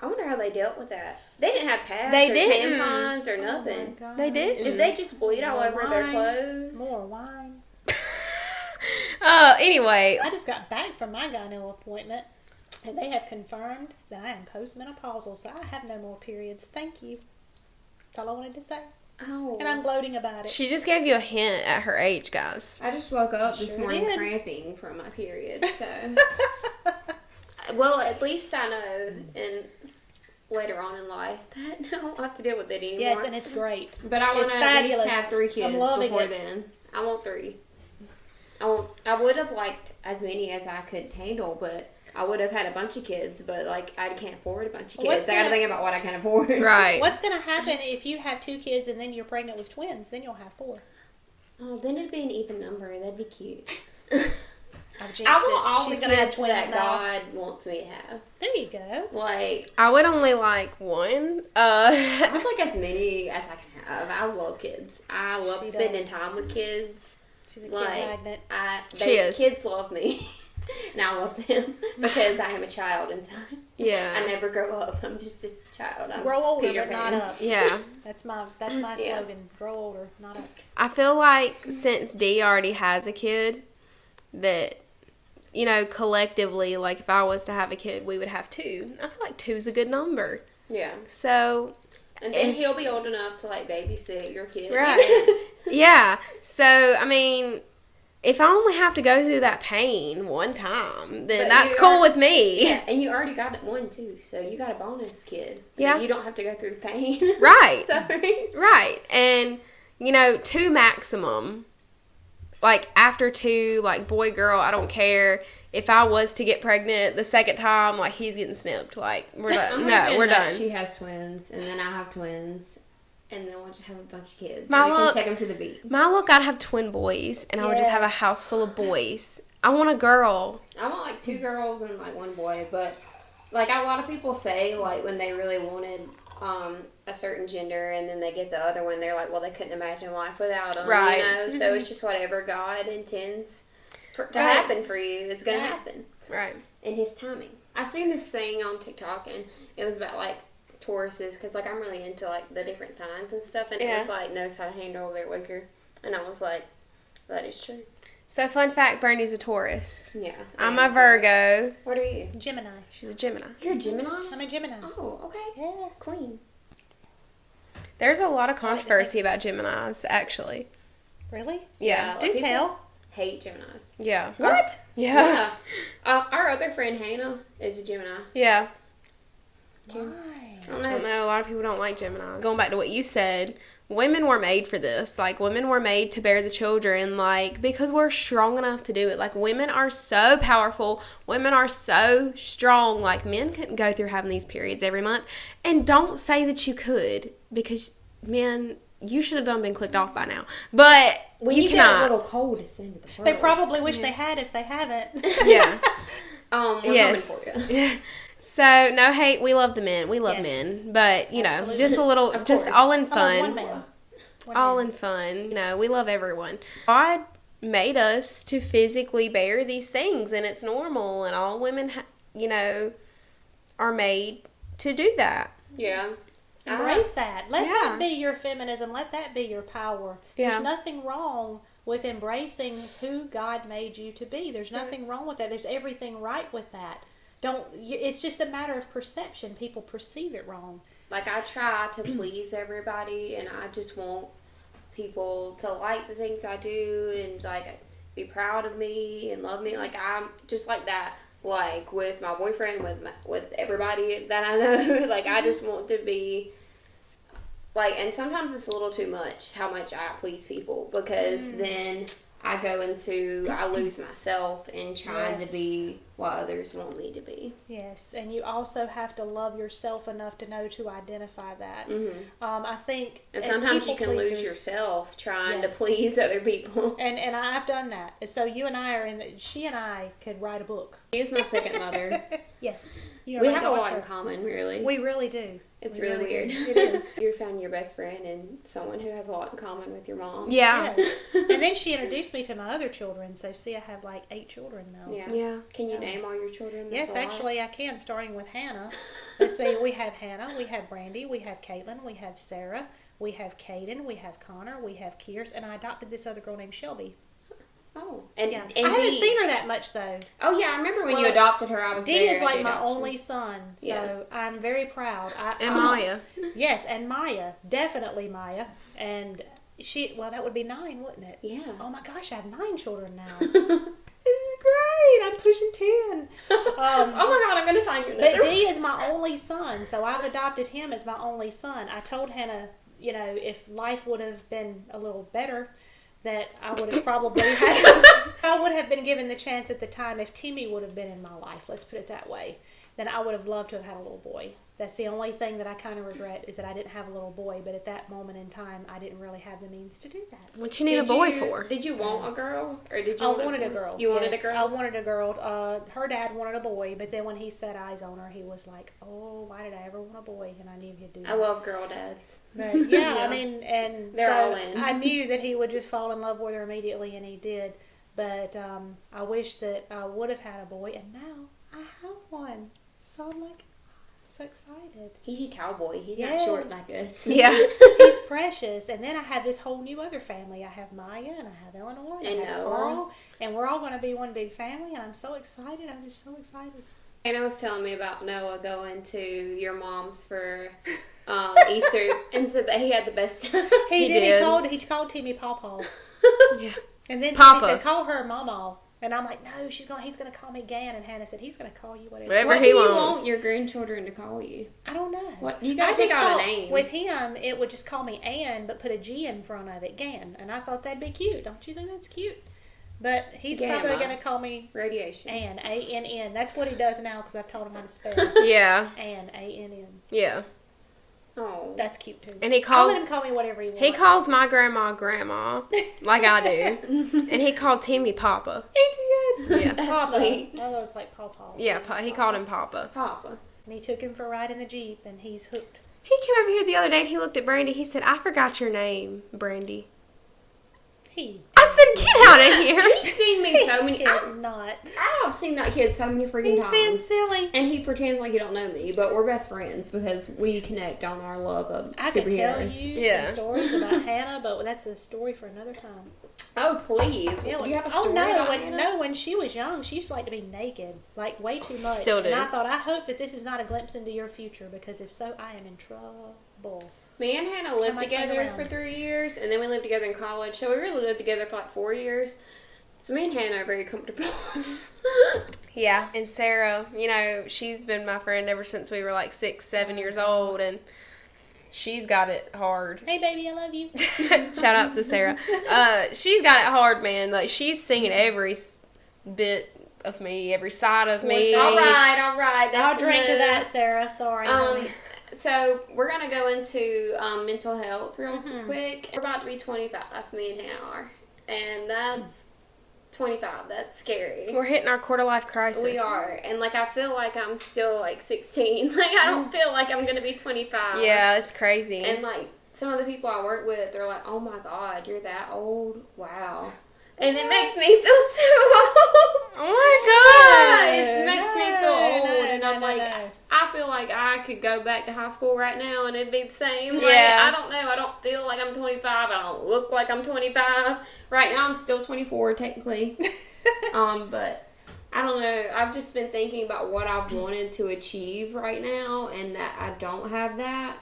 I wonder how they dealt with that. They didn't have pads They or didn't. tampons or Oh my nothing. gosh. They didn't. Did they just bleed all More over their wine. clothes? More wine. Anyway. I just got back from my gyno appointment, and they have confirmed that I am postmenopausal, so I have no more periods. Thank you. That's all I wanted to say. Oh. And I'm gloating about it. She just gave you a hint at her age, guys. I just woke up this Sure morning did. cramping from my period, so. Well, at least I know, and later on in life, that I won't have to deal with it anymore. Yes, and it's great. But I want It's to at least fabulous. have 3 I'm kids loving before it. then. I want 3. I would have liked as many as I could handle, but I would have had a bunch of kids, but like I can't afford a bunch of kids. What's I got to that? think about what I can afford. Right. What's going to happen if you have 2 kids and then you're pregnant with twins? Then you'll have 4. Oh, then it'd be an even number. That'd be cute. I've jinxed I want it. all She's the gonna have kids twins that now. God wants me to have. There you go. Like, I would only like one. I would like as many as I can have. I love kids. I love She spending does. time with kids. She's a kid Like, magnet. She is. Kids love me. And I love them because I am a child inside. Yeah. I never grow up. I'm just a child. I'm Grow older, Peter but not Pan. up. Yeah. That's my Yeah. slogan. Grow older, not up. I feel like since Dee already has a kid, that, you know, collectively, like if I was to have a kid, we would have 2. I feel like 2 is a good number. Yeah. So, And then If- he'll be old enough to like babysit your kid. right. Yeah. So, I mean, if I only have to go through that pain one time, then But that's you cool are- with me. Yeah, and you already got it one too, so you got a bonus kid. Yeah. You don't have to go through pain. Right. Sorry. Right. And, you know, 2 maximum. Like, after 2, like, boy, girl, I don't care. If I was to get pregnant the second time, like, he's getting snipped. Like, we're done. I'm No, hoping we're that done. She has twins, and then I have twins, and then we'll just have a bunch of kids. My and we look- can take them to the beach. My look, I'd have twin boys, and I would just have a Yes. house full of boys. I want a girl. I want like 2 girls and like 1 boy, but like a lot of people say, like when they really wanted a certain gender and then they get the other one, they're like, well, they couldn't imagine life without them, Right. you know? So it's just whatever God intends to Right. happen for you is going Right. to happen Right. in His timing. I seen this thing on TikTok and it was about like Tauruses, because like I'm really into like the different signs and stuff, and it Yeah. was like knows how to handle their liquor, and I was like, that is true. So, fun fact, Bernie's a Taurus. Yeah. I'm I a am Virgo. What are you? Gemini. She's a Gemini. You're a Gemini? I'm a Gemini. Oh, okay. Yeah. Queen. There's a lot of controversy about Geminis, actually. Really? Yeah. Do people tell. hate Geminis. Yeah. What? Yeah. Our other friend Hannah is a Gemini. Yeah. I don't I know. know a lot of people don't like Gemini. Going back to what you said, women were made for this. Like, women were made to bear the children, like, because we're strong enough to do it. Like, women are so powerful. Women are so strong. Like, men couldn't go through having these periods every month. And don't say that you could, because men, you should have done been clicked off by now. But When you you get cannot. a little cold, it's the end of the world. They probably wish they had if they haven't. Yeah. We're Yes. coming for you. So, no hate. We love the men. We love Yes. men. But, you know, Absolutely. just a little, Of just course. all in I love one fun. man. One All man. in fun. You know, we love everyone. God made us to physically bear these things, and it's normal, and all women, you know, are made to do that. Yeah. Embrace that. Let Yeah. that be your feminism. Let that be your power. Yeah. There's nothing wrong with embracing who God made you to be. There's nothing wrong with that. There's everything right with that. It's just a matter of perception. People perceive it wrong. Like, I try to please everybody, and I just want people to like the things I do and, like, be proud of me and love me. Like, I'm just like that. Like, with my boyfriend, with everybody that I know. Like, I just want to be, like, and sometimes it's a little too much how much I please people, because then I lose myself in trying Yes. to be what others want me to be. Yes, and you also have to love yourself enough to know to identify that. Mm-hmm. I think, And as sometimes you people can lose pleasers- yourself trying to Yes. please other people. And I've done that. So you and I she and I could write a book. She is my second mother. Yes, you We my have a lot daughter. in common, really. We really do. It's We really weird. do. It is. You found your best friend and someone who has a lot in common with your mom. Yeah. Yes. And then she introduced me to my other children. So see, I have like 8 children now. Yeah. Yeah. Can you name all your children? That's Yes, a lot. actually, I can, starting with Hannah. Let's see, we have Hannah, we have Brandy, we have Caitlin, we have Sarah, we have Caden, we have Connor, we have Kears, and I adopted this other girl named Shelby. Oh. And, Yeah. and I haven't Dee. seen her that much, though. Oh, yeah. I remember when you Well, adopted her. I was Dee there is at like the my adoption. only son, so Yeah. I'm very proud. And Maya. Yes, and Maya, definitely Maya. And that would be 9, wouldn't it? Yeah. Oh my gosh, I have 9 children now. This is great. I'm pushing 10. Oh my God, I'm going to find you But another. Dee is my only son, so I've adopted him as my only son. I told Hannah, you know, if life would have been a little better, that I would have probably I would have been given the chance at the time if Timmy would have been in my life, let's put it that way, then I would have loved to have had a little boy. That's the only thing that I kind of regret, is that I didn't have a little boy, but at that moment in time, I didn't really have the means to do that. What you need a boy for? Did you want a girl? Or did you I want wanted a boy? girl. You wanted a Yes, girl? I wanted a girl. Her dad wanted a boy, but then when he set eyes on her, he was like, "Oh, why did I ever want a boy?" And I knew he'd do that. I love girl dads. But yeah, Yeah. I mean, and They're so all in. I knew that he would just fall in love with her immediately, and he did. But I wish that I would have had a boy, and now I have one. So I'm like, so excited. He's a cowboy. He's Yeah. not short like us. Yeah. He's precious. And then I have this whole new other family. I have Maya, and I have Eleanor, and I have Noah. Carl, and we're all going to be one big family, and I'm so excited. I'm just so excited. Anna was telling me about Noah going to your mom's for Easter and said that he had the best time. He did. did. He called Timmy Pawpaw. Yeah. And then Papa. Timmy said, "Call her Mama." And I'm like, "No, he's gonna call me Gan." And Hannah said, "He's gonna call you whatever." Whatever What he do you wants. want your grandchildren to call you? I don't know. What you I gotta pick just out a thought name. with him, it would just call me Ann, but put a G in front of it, Gan. And I thought that'd be cute. Don't you think that's cute? But he's probably Gamma. gonna call me Radiation. Ann, A-N-N. That's what he does now because I've taught him how to spell. Yeah. Ann, A-N-N. Yeah. Oh. That's cute too. And he I'll let calls him call me whatever he wants. he calls my grandma grandma like I do. And he called Timmy Papa. He did. Yeah. That's Papa. sweet. Oh, it was like Pawpaw. Yeah, he called him Papa. Papa. And he took him for a ride in the Jeep, and he's hooked. He came over here the other day and he looked at Brandy. He said, "I forgot your name, Brandy." He I said, "Get out of here." He's seen me so many. did I not. have seen that kid so many freaking He's being times. silly. And he pretends like he don't know me, but we're best friends because we connect on our love of I could tell superheroes. you Yeah. some stories about Hannah, but that's a story for another time. Oh please! Yeah, Do you have a oh story no! about When, Hannah? no, when she was young, she used to like to be naked, like way too much. Still do. And I thought, I hope that this is not a glimpse into your future, because if so, I am in trouble. Me and Hannah lived might turn together around. for 3 years, and then we lived together in college. So we really lived together for like 4 years. So me and Hannah are very comfortable. Yeah, and Sarah, you know, she's been my friend ever since we were like 6, 7 years old, and she's got it hard. Hey, baby, I love you. Shout out to Sarah. She's got it hard, man. Like, she's seen every bit of me, every side of me. all right. That's I'll drink to enough. that, Sarah. Sorry, honey. So we're gonna go into mental health real Mm-hmm. quick. We're about to be 25, me and Hannah are, and that's 25. That's scary. We're hitting our quarter-life crisis. We are. And, like, I feel like I'm still, like, 16. Like, I don't feel like I'm going to be 25. Yeah, it's crazy. And, like, some of the people I work with, they're like, oh, my God, you're that old? Wow. And it makes me feel so old. Oh, my God. It makes me feel old. And I'm like, I feel like I could go back to high school right now and it'd be the same. Like, Yeah. I don't know. I don't feel like I'm 25. I don't look like I'm 25. Right now, I'm still 24, technically. But I don't know. I've just been thinking about what I've wanted to achieve right now and that I don't have that.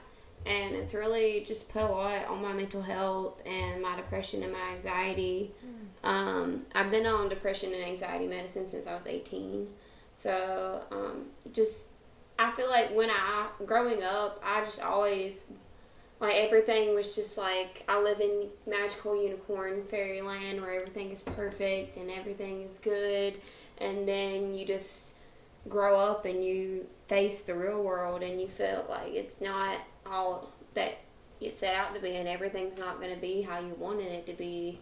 And it's really just put a lot on my mental health and my depression and my anxiety. I've been on depression and anxiety medicine since I was 18. So, I feel like growing up, I just always, like, everything was just like, I live in magical unicorn fairyland where everything is perfect and everything is good. And then you just grow up and you face the real world and you feel like it's not all that it set out to be and everything's not going to be how you wanted it to be.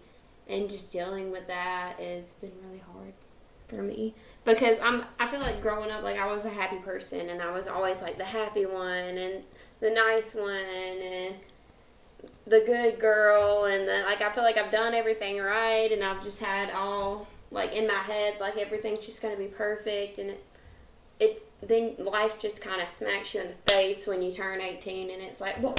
And just dealing with that has been really hard for me. Because I feel like growing up, like, I was a happy person and I was always, like, the happy one and the nice one and the good girl and like, I feel like I've done everything right and I've just had all, like, in my head, like, everything's just going to be perfect and then life just kind of smacks you in the face when you turn 18 and it's like, whoa.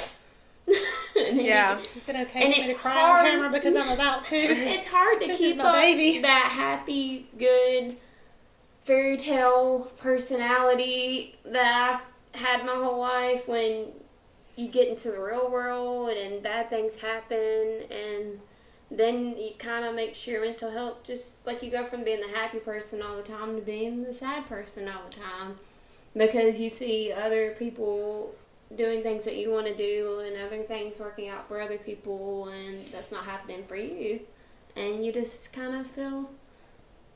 Yeah. Is it okay for me to cry on camera because I'm about to? It's hard to keep up that happy, good, fairy tale personality that I've had my whole life when you get into the real world and bad things happen and then it kind of makes your mental health just like you go from being the happy person all the time to being the sad person all the time because you see other people doing things that you want to do and other things working out for other people and that's not happening for you and you just kind of feel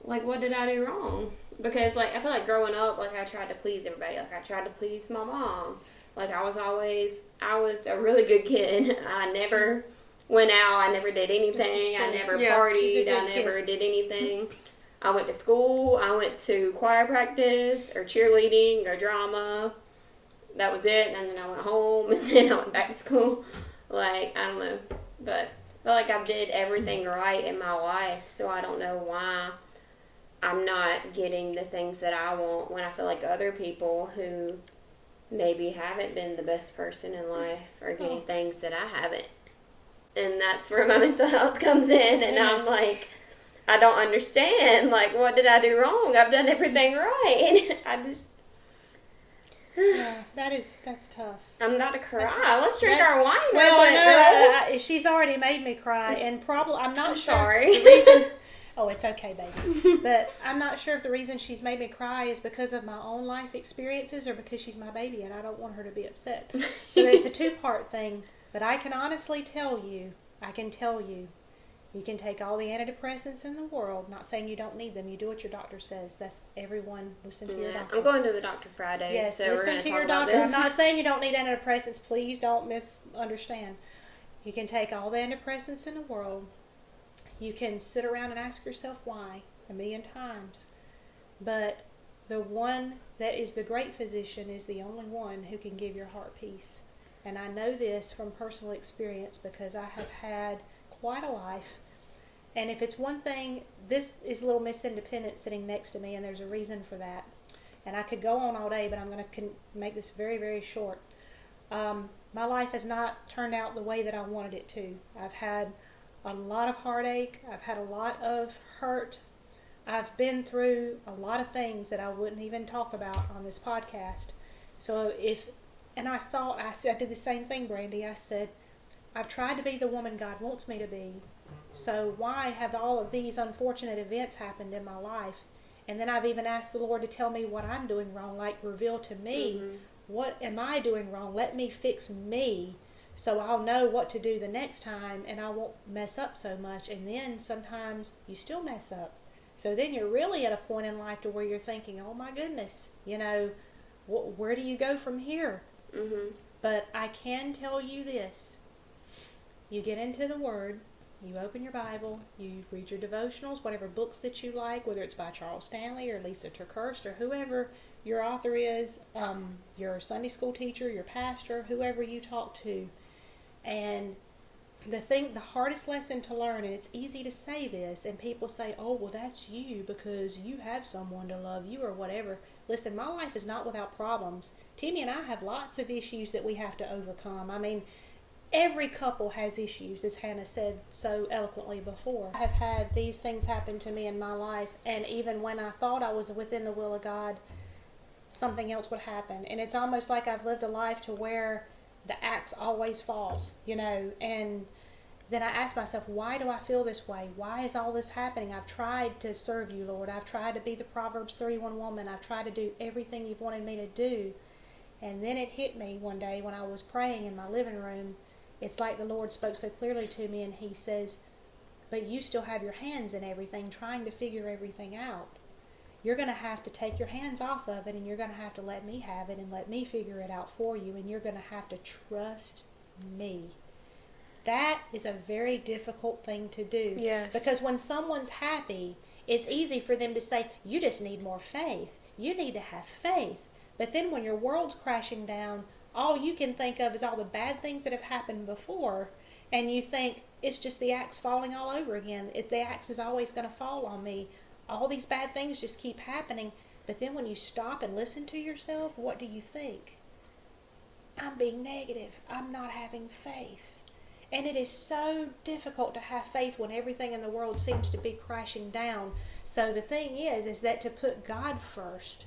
like, what did I do wrong? Because, like, I feel like growing up, like, I tried to please everybody. Like, I tried to please my mom. Like, I was a really good kid. I never went out. I never did anything. I never partied. I never did anything. I went to school. I went to choir practice or cheerleading or drama. That was it. And then I went home and then I went back to school. Like, I don't know. But I feel like I did everything right in my life. So I don't know why I'm not getting the things that I want when I feel like other people who maybe haven't been the best person in life are getting things that I haven't. And that's where my mental health comes in. And I'm like, I don't understand. Like, what did I do wrong? I've done everything right. And I just... Yeah, that's tough. I'm about to cry. Let's drink our wine. Well, no, she's already made me cry. And probably, I'm not sure. Sorry. The reason... Oh, it's okay, baby. But I'm not sure if the reason she's made me cry is because of my own life experiences or because she's my baby and I don't want her to be upset. So it's a two-part thing. But I can honestly tell you, you can take all the antidepressants in the world. Not saying you don't need them. You do what your doctor says. That's everyone. Listen to your doctor. I'm going to the doctor Friday. Yes, so listen to your doctor. I'm not saying you don't need antidepressants. Please don't misunderstand. You can take all the antidepressants in the world. You can sit around and ask yourself why 1,000,000 times. But the one that is the great physician is the only one who can give your heart peace. And I know this from personal experience because I have had quite a life. And if it's one thing, this is Little Miss Independent sitting next to me, and there's a reason for that. And I could go on all day, but I'm going to make this very, very short. My life has not turned out the way that I wanted it to. I've had a lot of heartache. I've had a lot of hurt. I've been through a lot of things that I wouldn't even talk about on this podcast. So and I did the same thing, Brandy. I said, I've tried to be the woman God wants me to be. So why have all of these unfortunate events happened in my life? And then I've even asked the Lord to tell me what I'm doing wrong, like reveal to me, what am I doing wrong? Let me fix me. So I'll know what to do the next time and I won't mess up so much. And then sometimes you still mess up. So then you're really at a point in life to where you're thinking, oh my goodness, where do you go from here? Mm-hmm. But I can tell you this. You get into the Word, You open your Bible, you read your devotionals, whatever books that you like, whether it's by Charles Stanley or Lisa TerKeurst or whoever your author is, your Sunday school teacher, your pastor, whoever you talk to. And the hardest lesson to learn, and it's easy to say this, and people say, oh, well, that's you because you have someone to love you or whatever. Listen, my life is not without problems. Timmy and I have lots of issues that we have to overcome. I mean, every couple has issues, as Hannah said so eloquently before. I have had these things happen to me in my life, and even when I thought I was within the will of God, something else would happen. And it's almost like I've lived a life to where the axe always falls, and then I ask myself, why do I feel this way? Why is all this happening? I've tried to serve you, Lord. I've tried to be the Proverbs 31 woman. I've tried to do everything you've wanted me to do. And then it hit me one day when I was praying in my living room. It's like the Lord spoke so clearly to me, and he says, but you still have your hands in everything, trying to figure everything out. You're going to have to take your hands off of it, and you're going to have to let me have it and let me figure it out for you, and you're going to have to trust me. That is a very difficult thing to do. Yes. Because when someone's happy, it's easy for them to say, you just need more faith. You need to have faith. But then when your world's crashing down, all you can think of is all the bad things that have happened before, and you think, it's just the axe falling all over again. The axe is always going to fall on me. All these bad things just keep happening. But then when you stop and listen to yourself, what do you think? I'm being negative. I'm not having faith. And it is so difficult to have faith when everything in the world seems to be crashing down. So the thing is that to put God first.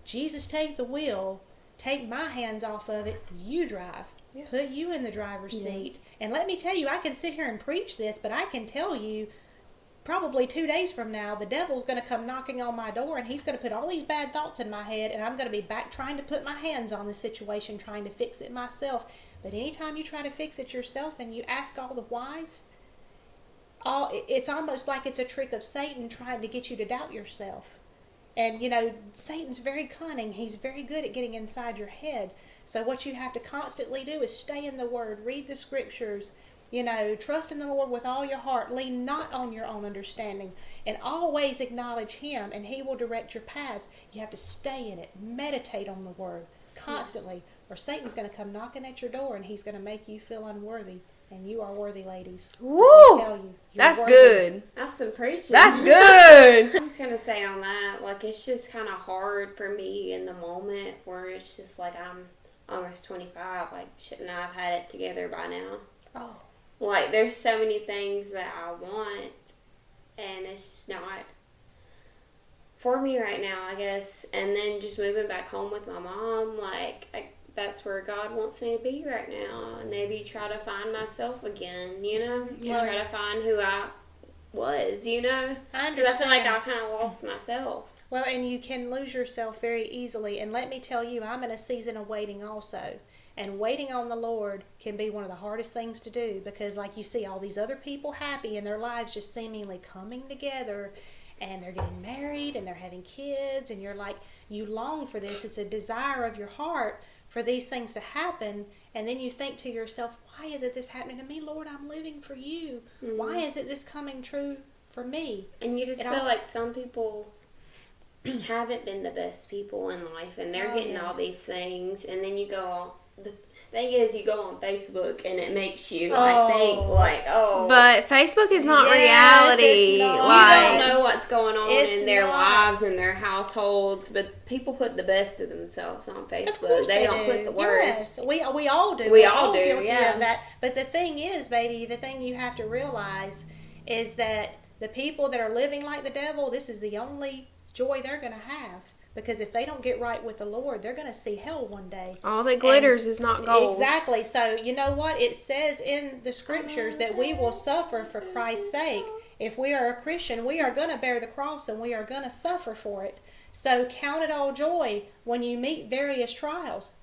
Jesus, take the wheel. Take my hands off of it. You drive. Yeah. Put you in the driver's seat. And let me tell you, I can sit here and preach this, but I can tell you, probably 2 days from now, the devil's going to come knocking on my door, and he's going to put all these bad thoughts in my head, and I'm going to be back trying to put my hands on the situation, trying to fix it myself. But anytime you try to fix it yourself and you ask all the whys, it's almost like it's a trick of Satan trying to get you to doubt yourself. And, Satan's very cunning. He's very good at getting inside your head. So what you have to constantly do is stay in the Word, read the Scriptures, trust in the Lord with all your heart, lean not on your own understanding, and always acknowledge Him, and He will direct your paths. You have to stay in it, meditate on the Word constantly, or Satan's going to come knocking at your door, and he's going to make you feel unworthy. And you are worthy, ladies. Woo! I tell you, that's worthy. good. That's some preaching. That's good. I'm just going to say on that, it's just kind of hard for me in the moment where it's just I'm almost 25. Shouldn't I have had it together by now? Oh. There's so many things that I want, and it's just not for me right now, I guess. And then just moving back home with my mom, that's where God wants me to be right now. And maybe try to find myself again, Yeah. Try to find who I was, I understand. Because I feel like I kind of lost myself. Well, and you can lose yourself very easily. And let me tell you, I'm in a season of waiting also. And waiting on the Lord can be one of the hardest things to do, because you see all these other people happy and their lives just seemingly coming together, and they're getting married and they're having kids, and you're you long for this. It's a desire of your heart for these things to happen, and then you think to yourself, why is it this happening to me? Lord, I'm living for you. Mm-hmm. Why is it this coming true for me? And you just feel like some people haven't been the best people in life, and they're getting all these things, and then you go, the thing is, you go on Facebook and it makes you think But Facebook is not reality. It's not. You don't know what's going on in their lives and their households, but people put the best of themselves on Facebook. They don't put the worst. Yes. We all do. We all do, guilty of that. But the thing is, baby, the thing you have to realize is that the people that are living like the devil, this is the only joy they're going to have. Because if they don't get right with the Lord, they're going to see hell one day. All that glitters is not gold. Exactly. So, you know what? It says in the Scriptures that we will suffer for Christ's sake. If we are a Christian, we are going to bear the cross and we are going to suffer for it. So count it all joy when you meet various trials.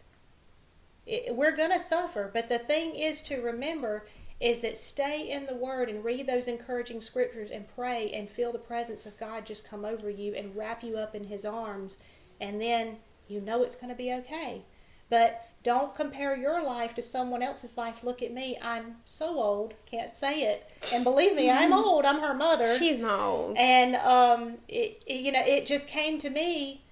We're going to suffer. But the thing is to remember is that stay in the Word and read those encouraging Scriptures and pray and feel the presence of God just come over you and wrap you up in His arms, and then you know it's going to be okay. But don't compare your life to someone else's life. Look at me. I'm so old. Can't say it. And believe me, I'm old. I'm her mother. She's not old. And, it just came to me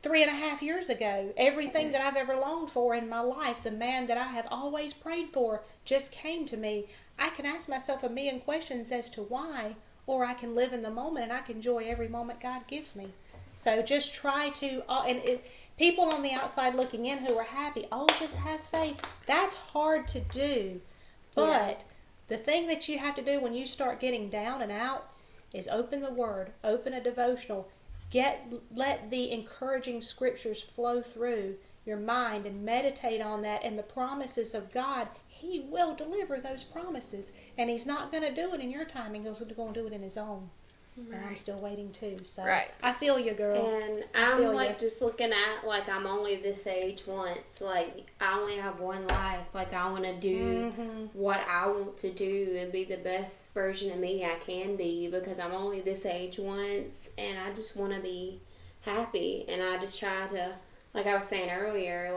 3.5 years ago. Everything that I've ever longed for in my life, the man that I have always prayed for, just came to me. I can ask myself a million questions as to why, or I can live in the moment and I can enjoy every moment God gives me. So just try to, people on the outside looking in who are happy, just have faith. That's hard to do. But the thing that you have to do when you start getting down and out is open the Word, open a devotional, let the encouraging scriptures flow through your mind and meditate on that and the promises of God. He will deliver those promises, and He's not going to do it in your timing. He's going to do it in His own. Right. And I'm still waiting too. So I feel you, girl. And I'm just looking at I'm only this age once. Like I only have one life. Like I want to do what I want to do and be the best version of me I can be, because I'm only this age once, and I just want to be happy. And I just try to, like I was saying earlier,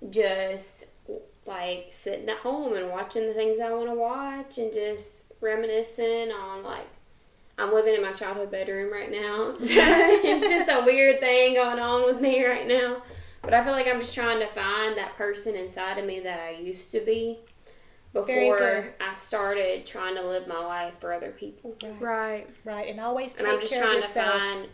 just sitting at home and watching the things I want to watch and just reminiscing on I'm living in my childhood bedroom right now, so it's just a weird thing going on with me right now. But I feel like I'm just trying to find that person inside of me that I used to be before I started trying to live my life for other people. Right. And always take care of yourself. And I'm just trying to find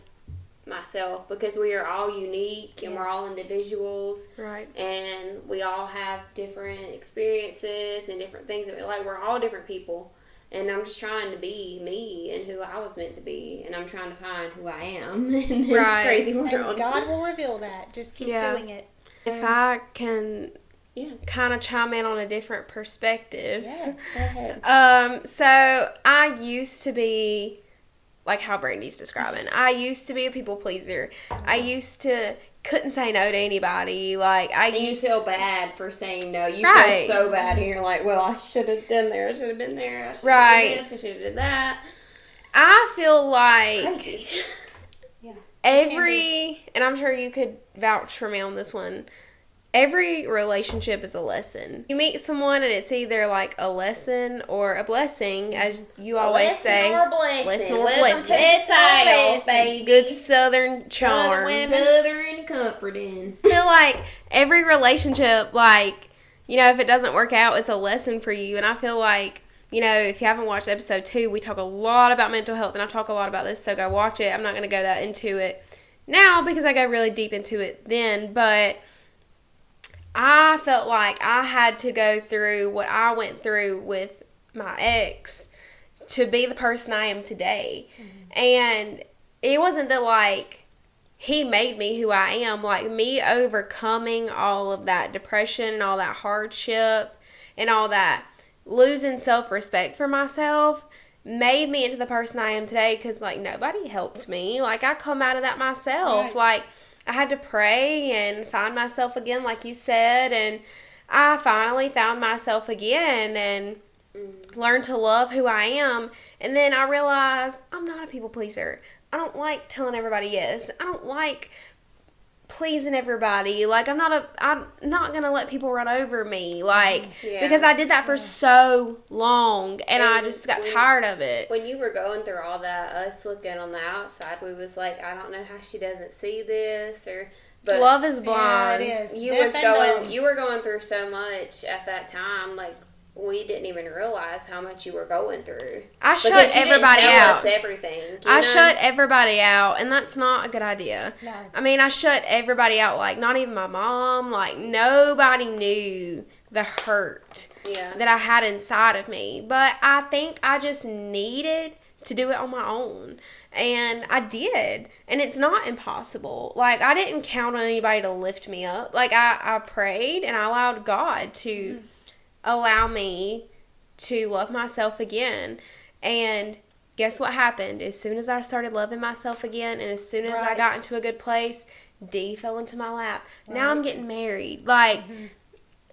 myself, because we are all unique and we're all individuals. Right. And we all have different experiences and different things that we like. We're all different people. And I'm just trying to be me and who I was meant to be. And I'm trying to find who I am in this crazy world. And God will reveal that. Just keep doing it. If I can kind of chime in on a different perspective. Yeah, go ahead. So I used to be, like how Brandy's describing, I used to be a people pleaser. I used to couldn't say no to anybody. You feel bad for saying no. You feel so bad, and you're like, well, I should have done there. I should have been there. I should have done this. I should have done that. I feel like crazy. And I'm sure you could vouch for me on this one, every relationship is a lesson. You meet someone and it's either a lesson or a blessing, as you always say. Lesson or blessing. Baby. Good Southern charm. Southern comforting. I feel like every relationship, if it doesn't work out, it's a lesson for you. And I feel like, if you haven't watched episode 2, we talk a lot about mental health, and I talk a lot about this, so go watch it. I'm not going to go that into it now because I go really deep into it then, but I felt like I had to go through what I went through with my ex to be the person I am today. Mm-hmm. And it wasn't that he made me who I am. Me overcoming all of that depression and all that hardship and all that losing self-respect for myself made me into the person I am today, because nobody helped me. I come out of that myself. Right. I had to pray and find myself again, like you said, and I finally found myself again and learned to love who I am. And then I realized I'm not a people pleaser. I don't like telling everybody yes. I don't like pleasing everybody. I'm not gonna let people run over me, because I did that for so long, and I just got tired of it. When you were going through all that, us looking on the outside, we was like, I don't know how she doesn't see this, but love is blind. Yeah, it is. You were going through so much at that time, we didn't even realize how much you were going through. I shut everybody out. Us everything. I shut everybody out, and that's not a good idea. No. I mean, I shut everybody out, not even my mom. Nobody knew the hurt that I had inside of me. But I think I just needed to do it on my own. And I did. And it's not impossible. I didn't count on anybody to lift me up. I prayed, and I allowed God to allow me to love myself again. And guess what happened? As soon as I started loving myself again, and as soon as I got into a good place, D fell into my lap. Now I'm getting married. It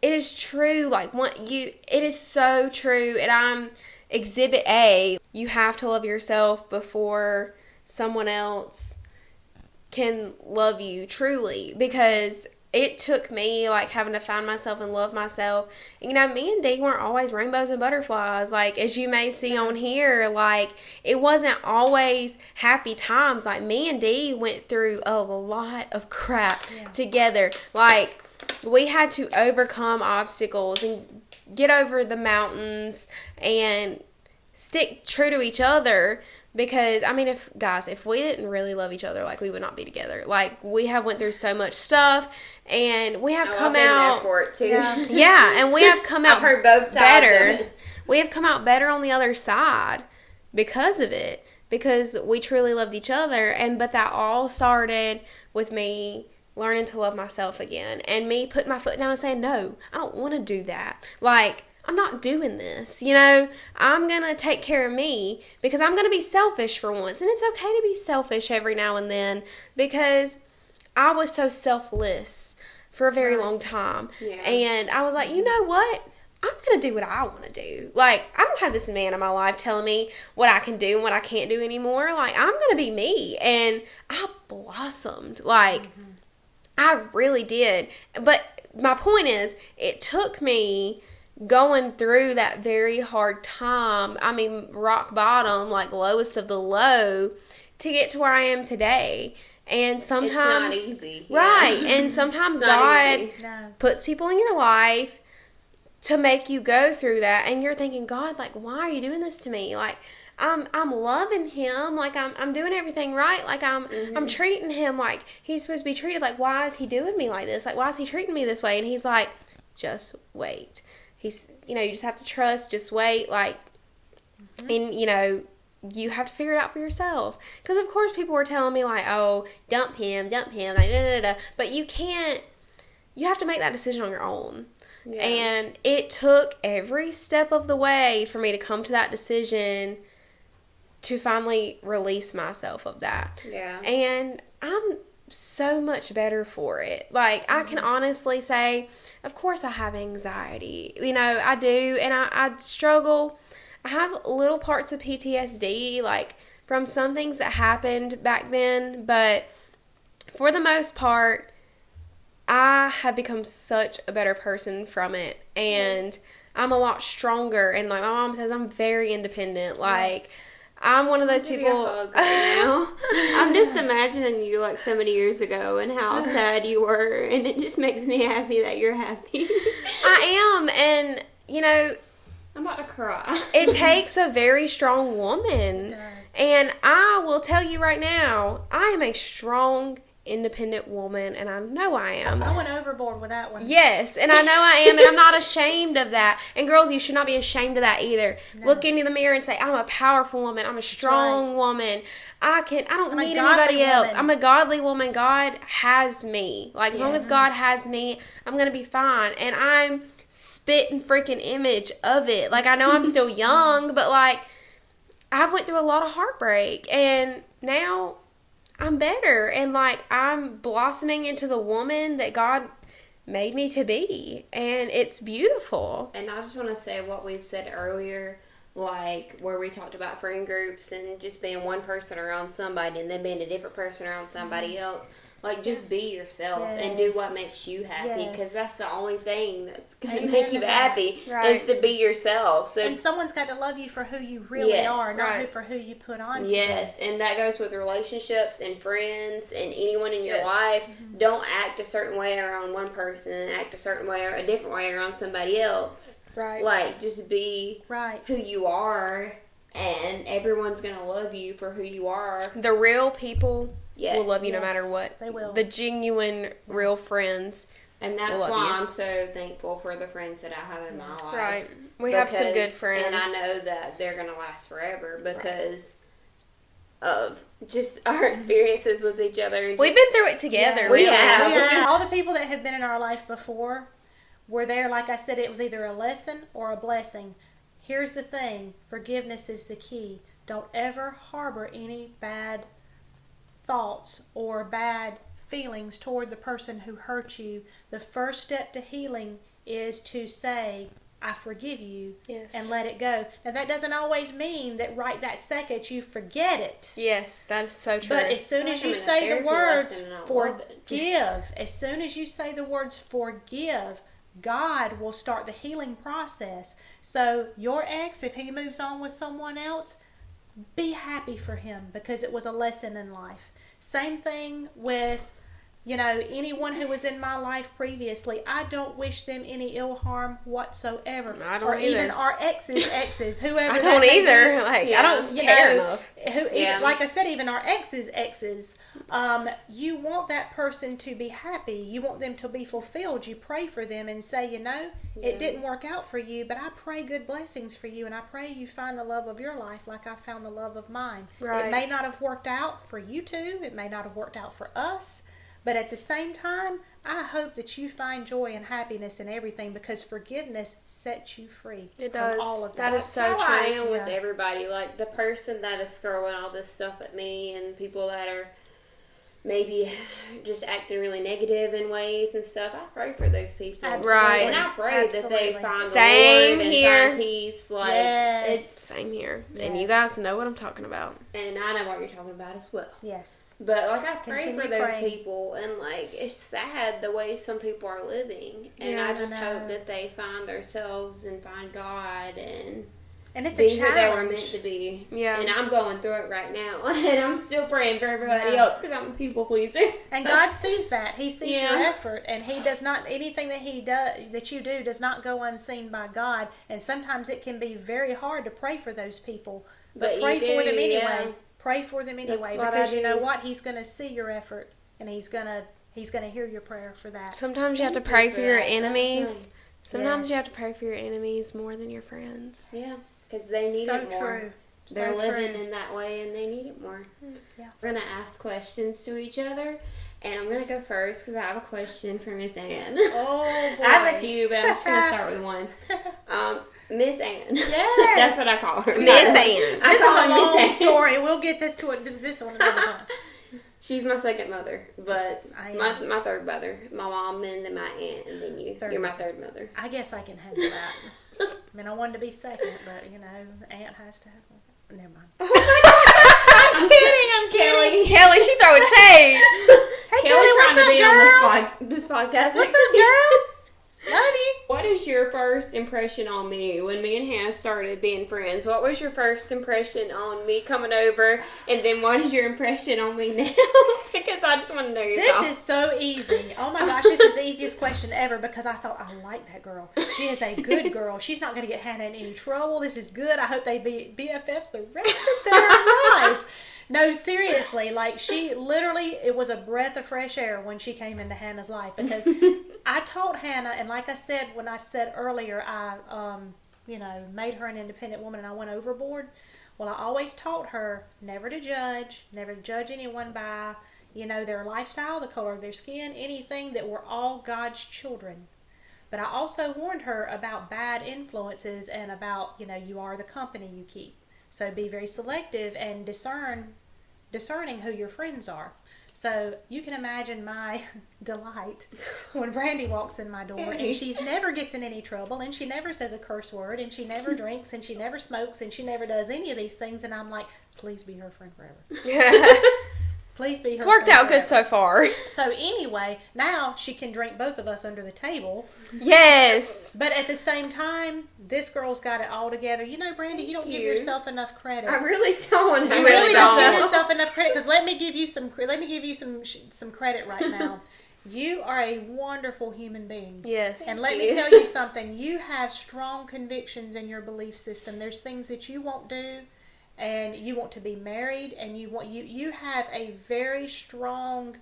is true. It is so true. And I'm exhibit A. You have to love yourself before someone else can love you truly, because it took me, like, having to find myself and love myself. You know, me and Dee weren't always rainbows and butterflies. Like, as you may see on here, like, it wasn't always happy times. Like, me and Dee went through a lot of crap together. Like, we had to overcome obstacles and get over the mountains and stick true to each other. Because, I mean, if we didn't really love each other, like, we would not be together. Like, we have went through so much stuff, and we have come I've been out... there for it, too. Yeah, and we have come out I've heard both sides better. of it. We have come out better on the other side because of it. Because we truly loved each other, but that all started with me learning to love myself again. And me putting my foot down and saying, no, I don't want to do that. Like... I'm not doing this, you know, I'm going to take care of me because I'm going to be selfish for once. And it's okay to be selfish every now and then because I was so selfless for a very long time. Yeah. And I was like, you know what? I'm going to do what I want to do. Like, I don't have this man in my life telling me what I can do and what I can't do anymore. Like, I'm going to be me. And I blossomed. Like, I really did. But my point is, it took me... going through that very hard time, I mean, rock bottom, like lowest of the low, to get to where I am today. And sometimes... It's not easy. Right. And sometimes God puts people in your life to make you go through that. And you're thinking, God, like, why are you doing this to me? Like, I'm loving him. Like, I'm doing everything right. Like, I'm treating him like he's supposed to be treated. Like, why is he doing me like this? Like, why is he treating me this way? And he's like, just wait. He's, you know, you just have to trust, just wait, like, and, you know, you have to figure it out for yourself. Because, of course, people were telling me, like, oh, dump him, like, da-da-da-da. But you can't, you have to make that decision on your own. Yeah. And it took every step of the way for me to come to that decision to finally release myself of that. Yeah. And I'm so much better for it. Like, I can honestly say... Of course I have anxiety. You know, I do. And I struggle. I have little parts of PTSD, like, from some things that happened back then. But for the most part, I have become such a better person from it. And I'm a lot stronger. And, like, my mom says, I'm very independent. Like... Yes. I'm one of those people right now. I'm just imagining you like so many years ago and how sad you were, and it just makes me happy that you're happy. I am, and you know, I'm about to cry. It takes a very strong woman. It does. And I will tell you right now, I am a strong, independent woman, and I know I am. I went overboard with that one. Yes, and I know I am, and I'm not ashamed of that. And girls, you should not be ashamed of that either. No. Look into the mirror and say, I'm a powerful woman. I'm a strong woman. I don't need anybody else. I'm a godly woman. God has me. Like, as long as God has me, I'm going to be fine. And I'm spitting freaking image of it. Like, I know I'm still young, but, like, I went through a lot of heartbreak, and now... I'm better, and like I'm blossoming into the woman that God made me to be, and it's beautiful. And I just want to say what we've said earlier, like where we talked about friend groups and just being one person around somebody and then being a different person around somebody else. Like, just be yourself and do what makes you happy, because that's the only thing that's going to make you happy is to be yourself. So, and someone's got to love you for who you really are, not for who you put on. Yes, and that goes with relationships and friends and anyone in your life. Mm-hmm. Don't act a certain way around one person and act a certain way or a different way around somebody else. Right. Like, just be who you are, and everyone's going to love you for who you are. The real people... will love you no matter what. They will. The genuine, real friends. And that's why I'm so thankful for the friends that I have in my life. Right. We have some good friends. And I know that they're going to last forever because of just our experiences with each other. We've been through it together. We have. Yeah. All the people that have been in our life before were there. Like I said, it was either a lesson or a blessing. Here's the thing. Forgiveness is the key. Don't ever harbor any bad thoughts or bad feelings toward the person who hurt you. The first step to healing is to say, I forgive you, Yes. and let it go. Now, that doesn't always mean that right that second you forget it. Yes, that is so true. But as soon as you say the words forgive, as soon as you say the words forgive, God will start the healing process. So your ex, if he moves on with someone else, be happy for him because it was a lesson in life. Same thing with, anyone who was in my life previously. I don't wish them any ill harm whatsoever. I don't or either. Even our exes, whoever. I don't either. I don't care enough. Like I said, even our exes. You want that person to be happy. You want them to be fulfilled. You pray for them and say, it didn't work out for you, but I pray good blessings for you, and I pray you find the love of your life like I found the love of mine. Right. It may not have worked out for you two. It may not have worked out for us. But at the same time, I hope that you find joy and happiness in everything because forgiveness sets you free It from does. all of That that. is so That's how I true. am with everybody. Like the person that is throwing all this stuff at me and people that are maybe just acting really negative in ways and stuff. I pray for those people. Absolutely. Right. And I pray that they Absolutely. find Same the Lord here. and find peace. Like Yes. Same here. And you Yes. guys know what I'm talking about. and I know what you're talking about as well. Yes. But like I pray Continue for those praying. people, and like it's sad the way some people are living, and Yeah, I I just know. hope that they find themselves and find God and And it's be a who they were challenge. meant to be. Yeah. And I'm going through it right now, and I'm still praying for everybody Yeah. else because I'm a people pleaser. And God sees that. He sees Yeah. your effort, and He does not, anything that He does, that you do does not go unseen by God. And sometimes it can be very hard to pray for those people. But But pray you for them do, anyway. yeah. Pray for them anyway, That's what I because you know do. what? He's going to see your effort, and He's going to hear your prayer for that. Sometimes you have to Thank you pray for for your that. That enemies. sounds- Sometimes you Yes. have to pray for your enemies more than your friends. Yeah, because they need So it more. true. They're So living true. in that way, and they need it more. Yeah. We're gonna ask questions to each other, and I'm gonna go first because I have a question for Miss Ann. Oh, boy. I have a few, but I'm just gonna start with one. Miss Ann. Yes. That's what I call her. Miss Ann. I This call is a her long Miss Ann. story. We'll get this one another time. She's my second mother, but Yes, I am. my third mother. My mom, and then my aunt, and then you. Third You're my mother. third mother. I guess I can handle that. I mean, I wanted to be second, but Aunt has to have one. Never mind. I'm kidding. I'm Kelly. Kelly, she throwing shade. Hey, Kelly what's trying to up, be girl? on this podcast. What's up, girl? Love you. What is your first impression on me when me and Hannah started being friends? What was your first impression on me coming over? And then what is your impression on me now? Because I just want to know your This thoughts. is so easy. Oh my gosh, this is the easiest question ever because I thought, I like that girl. She is a good girl. She's not going to get Hannah in any trouble. This is good. I hope they be BFFs the rest of their life. No, seriously, like she literally, it was a breath of fresh air when she came into Hannah's life because I taught Hannah, and like I said, when I said earlier, I, made her an independent woman and I went overboard. Well, I always taught her never to judge anyone by, their lifestyle, the color of their skin, anything, that we're all God's children. But I also warned her about bad influences and about, you are the company you keep. So be very selective and discerning who your friends are. So you can imagine my delight when Brandy walks in my door and she never gets in any trouble and she never says a curse word and she never drinks and she never smokes and she never does any of these things. And I'm like, please be her friend forever. Please be her It's worked friend out good forever. so far. So anyway, now she can drink both of us under the table. Yes. But at the same time, this girl's got it all together. Brandy, you don't give you. yourself enough credit. I really don't. You I really really don't give don't. yourself enough credit because let me give you some credit right now. You are a wonderful human being. Yes. And let me tell you something. You have strong convictions in your belief system. There's things that you won't do, and you want to be married, and you have a very strong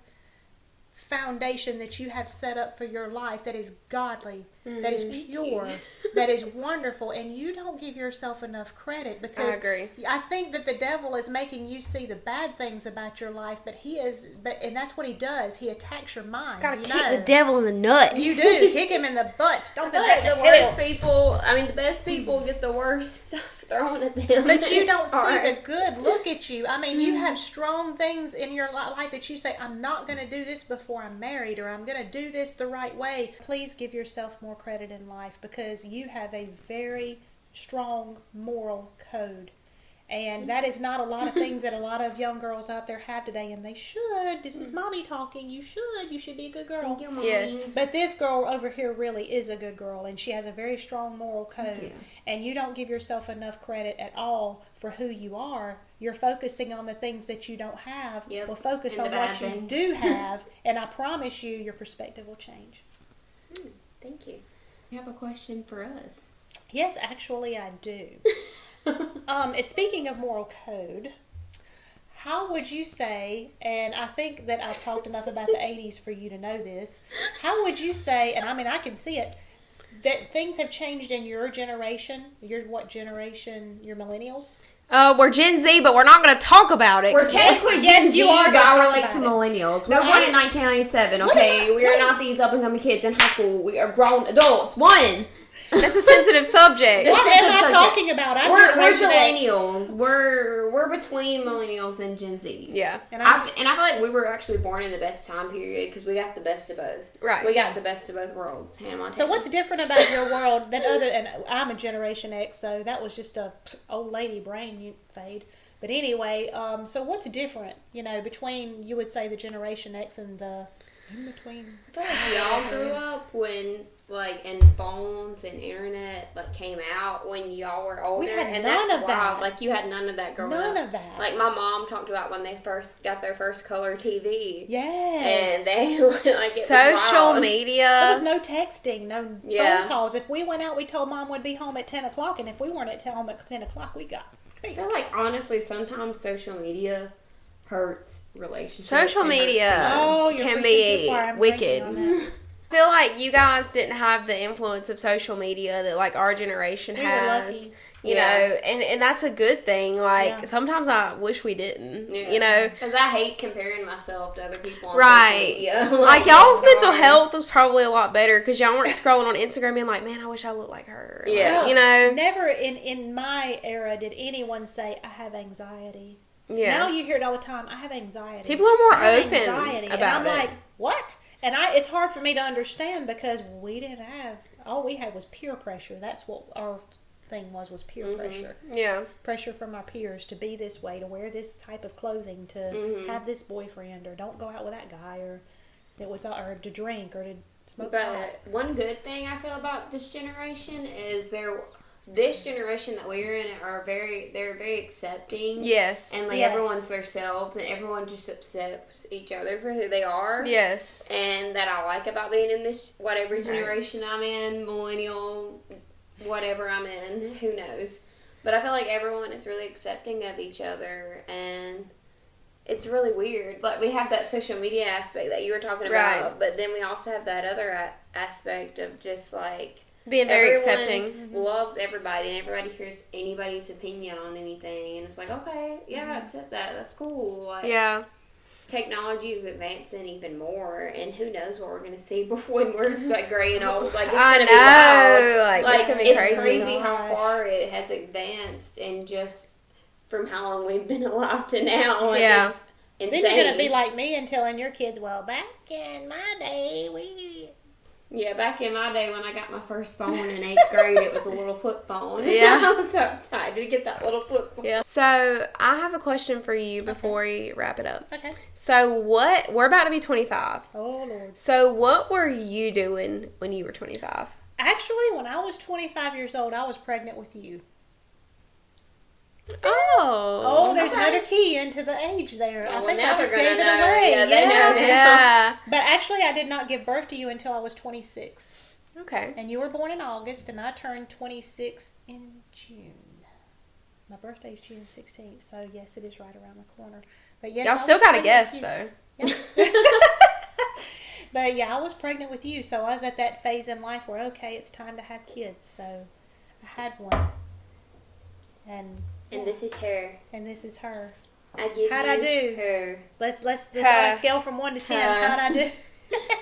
foundation that you have set up for your life that is godly, that is pure, that is wonderful, and you don't give yourself enough credit because I agree. I think that the devil is making you see the bad things about your life, and that's what he does. He attacks your mind. Gotta you kick know. the devil in the nuts. You do. Kick him in the butt. Stomp him But back the to hell. worst people, the best people get the worst stuff thrown at them. But you don't see Hard. the good look at you. You have strong things in your life that you say, I'm not going to do this before before I'm married, or I'm going to do this the right way. Please give yourself more credit in life, because you have a very strong moral code. And that is not a lot of things that a lot of young girls out there have today, and they should. This is mommy talking. You should be a good girl. Thank you, Mommy. Yes. But this girl over here really is a good girl, and she has a very strong moral code. you. And you don't give yourself enough credit at all for who you are. You're focusing on the things that you don't have. Yep. Well, focus And on the what bad you things. do have, and I promise you, your perspective will change. Thank you. You have a question for us? Yes, actually, I do. Speaking of moral code, how would you say, and I think that I've talked enough about the 80s for you to know this, how would you say, and I mean, I can see it, that things have changed in your generation? You're what generation? You're millennials? We're Gen Z, but we're not going to talk about it. We're 'cause technically yes, Gen Z, you are but gonna I talk relate about to it. millennials. No, We're born in 1997, okay? We are not these up-and-coming kids in high school. We are grown adults. That's a sensitive subject. What This is am I subject. talking about? I'm We're Generation X. millennials. We're between millennials and Gen Z. Yeah. And I feel like we were actually born in the best time period because we got the best of both. Right. We got the best of both worlds. Hannah Montana. So what's different about your world than other? And I'm a Generation X, so that was just a old lady brain fade. But anyway, so what's different? Between you would say the Generation X and the in between. I feel like y'all grew up when and phones and internet came out when y'all were older. We had and none that's of wild. that. You had none of that growing up. None of that. Like my mom talked about when they first got their first color TV. Yes. And they it was Social wild. There media. was no texting, no Yeah. phone calls. If we went out, we told Mom we'd be home at 10 o'clock, and if we weren't at home at 10 o'clock, we got I feel like honestly sometimes social media hurts relationships. Social and hurts media people. Oh, you're can preaching be too far. I'm wicked. breaking on that. I feel like you guys didn't have the influence of social media that our generation We were has. lucky. You Yeah. know, and that's a good thing. Yeah. Sometimes I wish we didn't. Yeah. You know, because I hate comparing myself to other people on Right. social media. like y'all's it's mental hard. health was probably a lot better because y'all weren't scrolling on Instagram being like, man, I wish I looked like her. Yeah. You know. Never in my era did anyone say, I have anxiety. Yeah. Now you hear it all the time. I have anxiety. People are more I have open anxiety. about and I'm it. like, what? And it's hard for me to understand because we didn't have, all we had was peer pressure. That's what our thing was peer pressure. Yeah. Pressure from our peers to be this way, to wear this type of clothing, to Mm-hmm. have this boyfriend, or don't go out with that guy, or to drink, or to smoke pot. But one good thing I feel about this generation is this generation that we're in they're very accepting. Yes. And Yes. everyone's themselves and everyone just accepts each other for who they are. Yes. And that I like about being in this whatever generation I'm in, millennial, whatever I'm in, who knows. But I feel like everyone is really accepting of each other and it's really weird. Like we have that social media aspect that you were talking about, Right. but then we also have that other aspect of just Being very everyone accepting. loves everybody and everybody hears anybody's opinion on anything and it's like, okay, yeah, I accept that. That's cool. Like, Yeah. technology is advancing even more, and who knows what we're gonna see before when we're gray and old. Like it's I gonna know. be wild. Like, it's gonna be it's crazy. how Gosh. far it has advanced, and just from how long we've been alive to now. Like, Yeah. it's Then insane. you're going to be like me and telling your kids, well, back in my day, Yeah, back in my day when I got my first phone in 8th grade, it was a little flip phone. Yeah. I was so excited to get that little flip phone. Yeah. So I have a question for you before we wrap it up. Okay. So we're about to be 25. Oh, Lord. So what were you doing when you were 25? Actually, when I was 25 years old, I was pregnant with you. Oh. There's okay. another key into the age there. I Well, think now I just they're gave it gonna know. away. Yeah, they know now. Yeah. But actually, I did not give birth to you until I was 26. Okay. And you were born in August, and I turned 26 in June. My birthday is June 16th, so yes, it is right around the corner. But yes, Y'all I still was got to pregnant guess with though. you. Yeah. But yeah, I was pregnant with you, so I was at that phase in life where, okay, it's time to have kids. So I had one. And this is her. and this is her. I give How'd you I do? her. Let's on Huh. a scale from 1 to 10. Huh. How'd I do?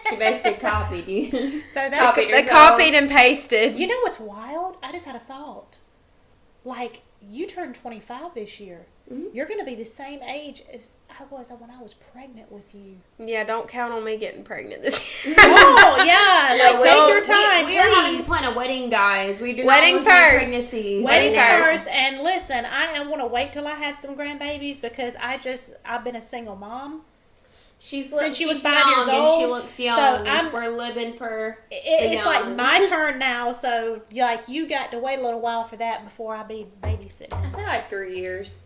She basically copied you. So that's Copied They herself. copied and pasted. You know what's wild? I just had a thought. Like, you turned 25 this year. Mhm. You're going to be the same age as I was when I was pregnant with you. Yeah, don't count on me getting pregnant this year. Oh, yeah. Like, take Well, your time, we are having to please. plan a wedding, guys. We do Wedding not look at first. pregnancies. Wedding Wedding first. first. And listen, I want to wait till I have some grandbabies because I've been a single mom. She's Since she was she's 5 young years and she old, looks young, so and we're living for It's like young. my turn now, so like you got to wait a little while for that before I be babysitting. I say like 3 years.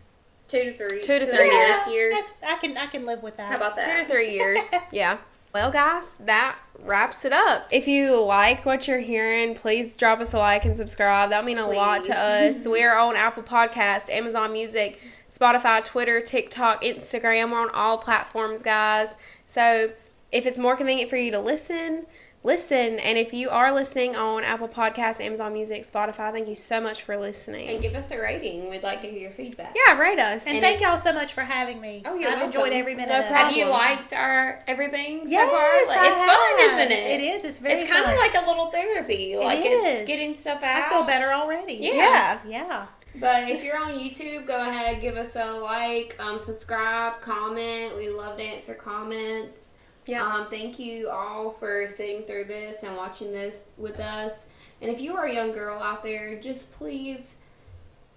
2 to 3. 2 to 3 years. years. I can live with that. How about that? 2 to 3 years. Yeah. Well, guys, that wraps it up. If you like what you're hearing, please drop us a like and subscribe. That would mean a lot to Please. us. We're on Apple Podcasts, Amazon Music, Spotify, Twitter, TikTok, Instagram. We're on all platforms, guys. So if it's more convenient for you to listen. And if you are listening on Apple Podcasts, Amazon Music, Spotify, thank you so much for listening. And give us a rating. We'd like to hear your feedback. Yeah, rate us. And thank y'all so much for having me. Oh, you're I've welcome. enjoyed every minute No of it. problem. Have you liked our everything so Yes, far? Like, I it's fun, have. isn't it? It is. It's very It's kind of fun. like a little therapy. Like, is. it's getting stuff out. I feel better already. Yeah. Yeah. But if you're on YouTube, go ahead, give us a like, subscribe, comment. We love to answer comments. Yeah. Thank you all for sitting through this and watching this with us. And if you are a young girl out there, just please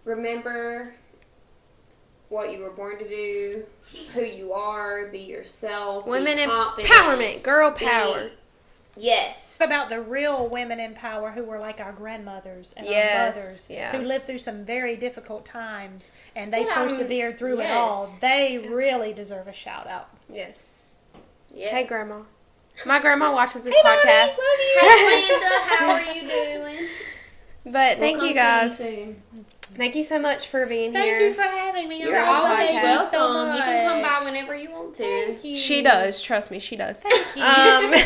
remember what you were born to do, who you are, be yourself, Women be confident, empowerment, girl power. Yes. It's about the real women in power who were like our grandmothers and Yes, our mothers yeah. who lived through some very difficult times and That's they what I'm- persevered through it yes. all. They really deserve a shout out. Yes. Yes. Hey, Grandma. My grandma watches this Mommy, podcast. love you. Hey, Linda, how are you doing? But thank We'll you come guys. see you soon. Thank you so much for being Thank here. you for having me. You're on the always podcast. welcome. So You can come by much. whenever you want to. Thank you. She does. Trust me, she does. Thank you.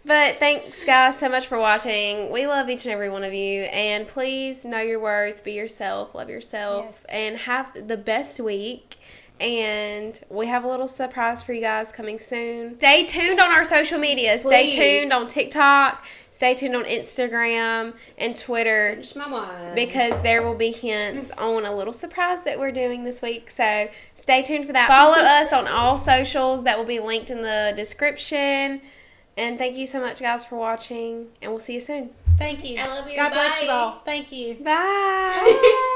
But thanks, guys, so much for watching. We love each and every one of you. And please know your worth. Be yourself. Love yourself. Yes. And have the best week. And we have a little surprise for you guys coming soon. Stay tuned on our social media. Stay Please. tuned on TikTok. Stay tuned on Instagram and Twitter. Just my mind. Because there will be hints on a little surprise that we're doing this week. So stay tuned for that. Follow us on all socials. That will be linked in the description. And thank you so much, guys, for watching. And we'll see you soon. Thank you. I love you. God bless you Bye. all. Thank you. Bye. Bye.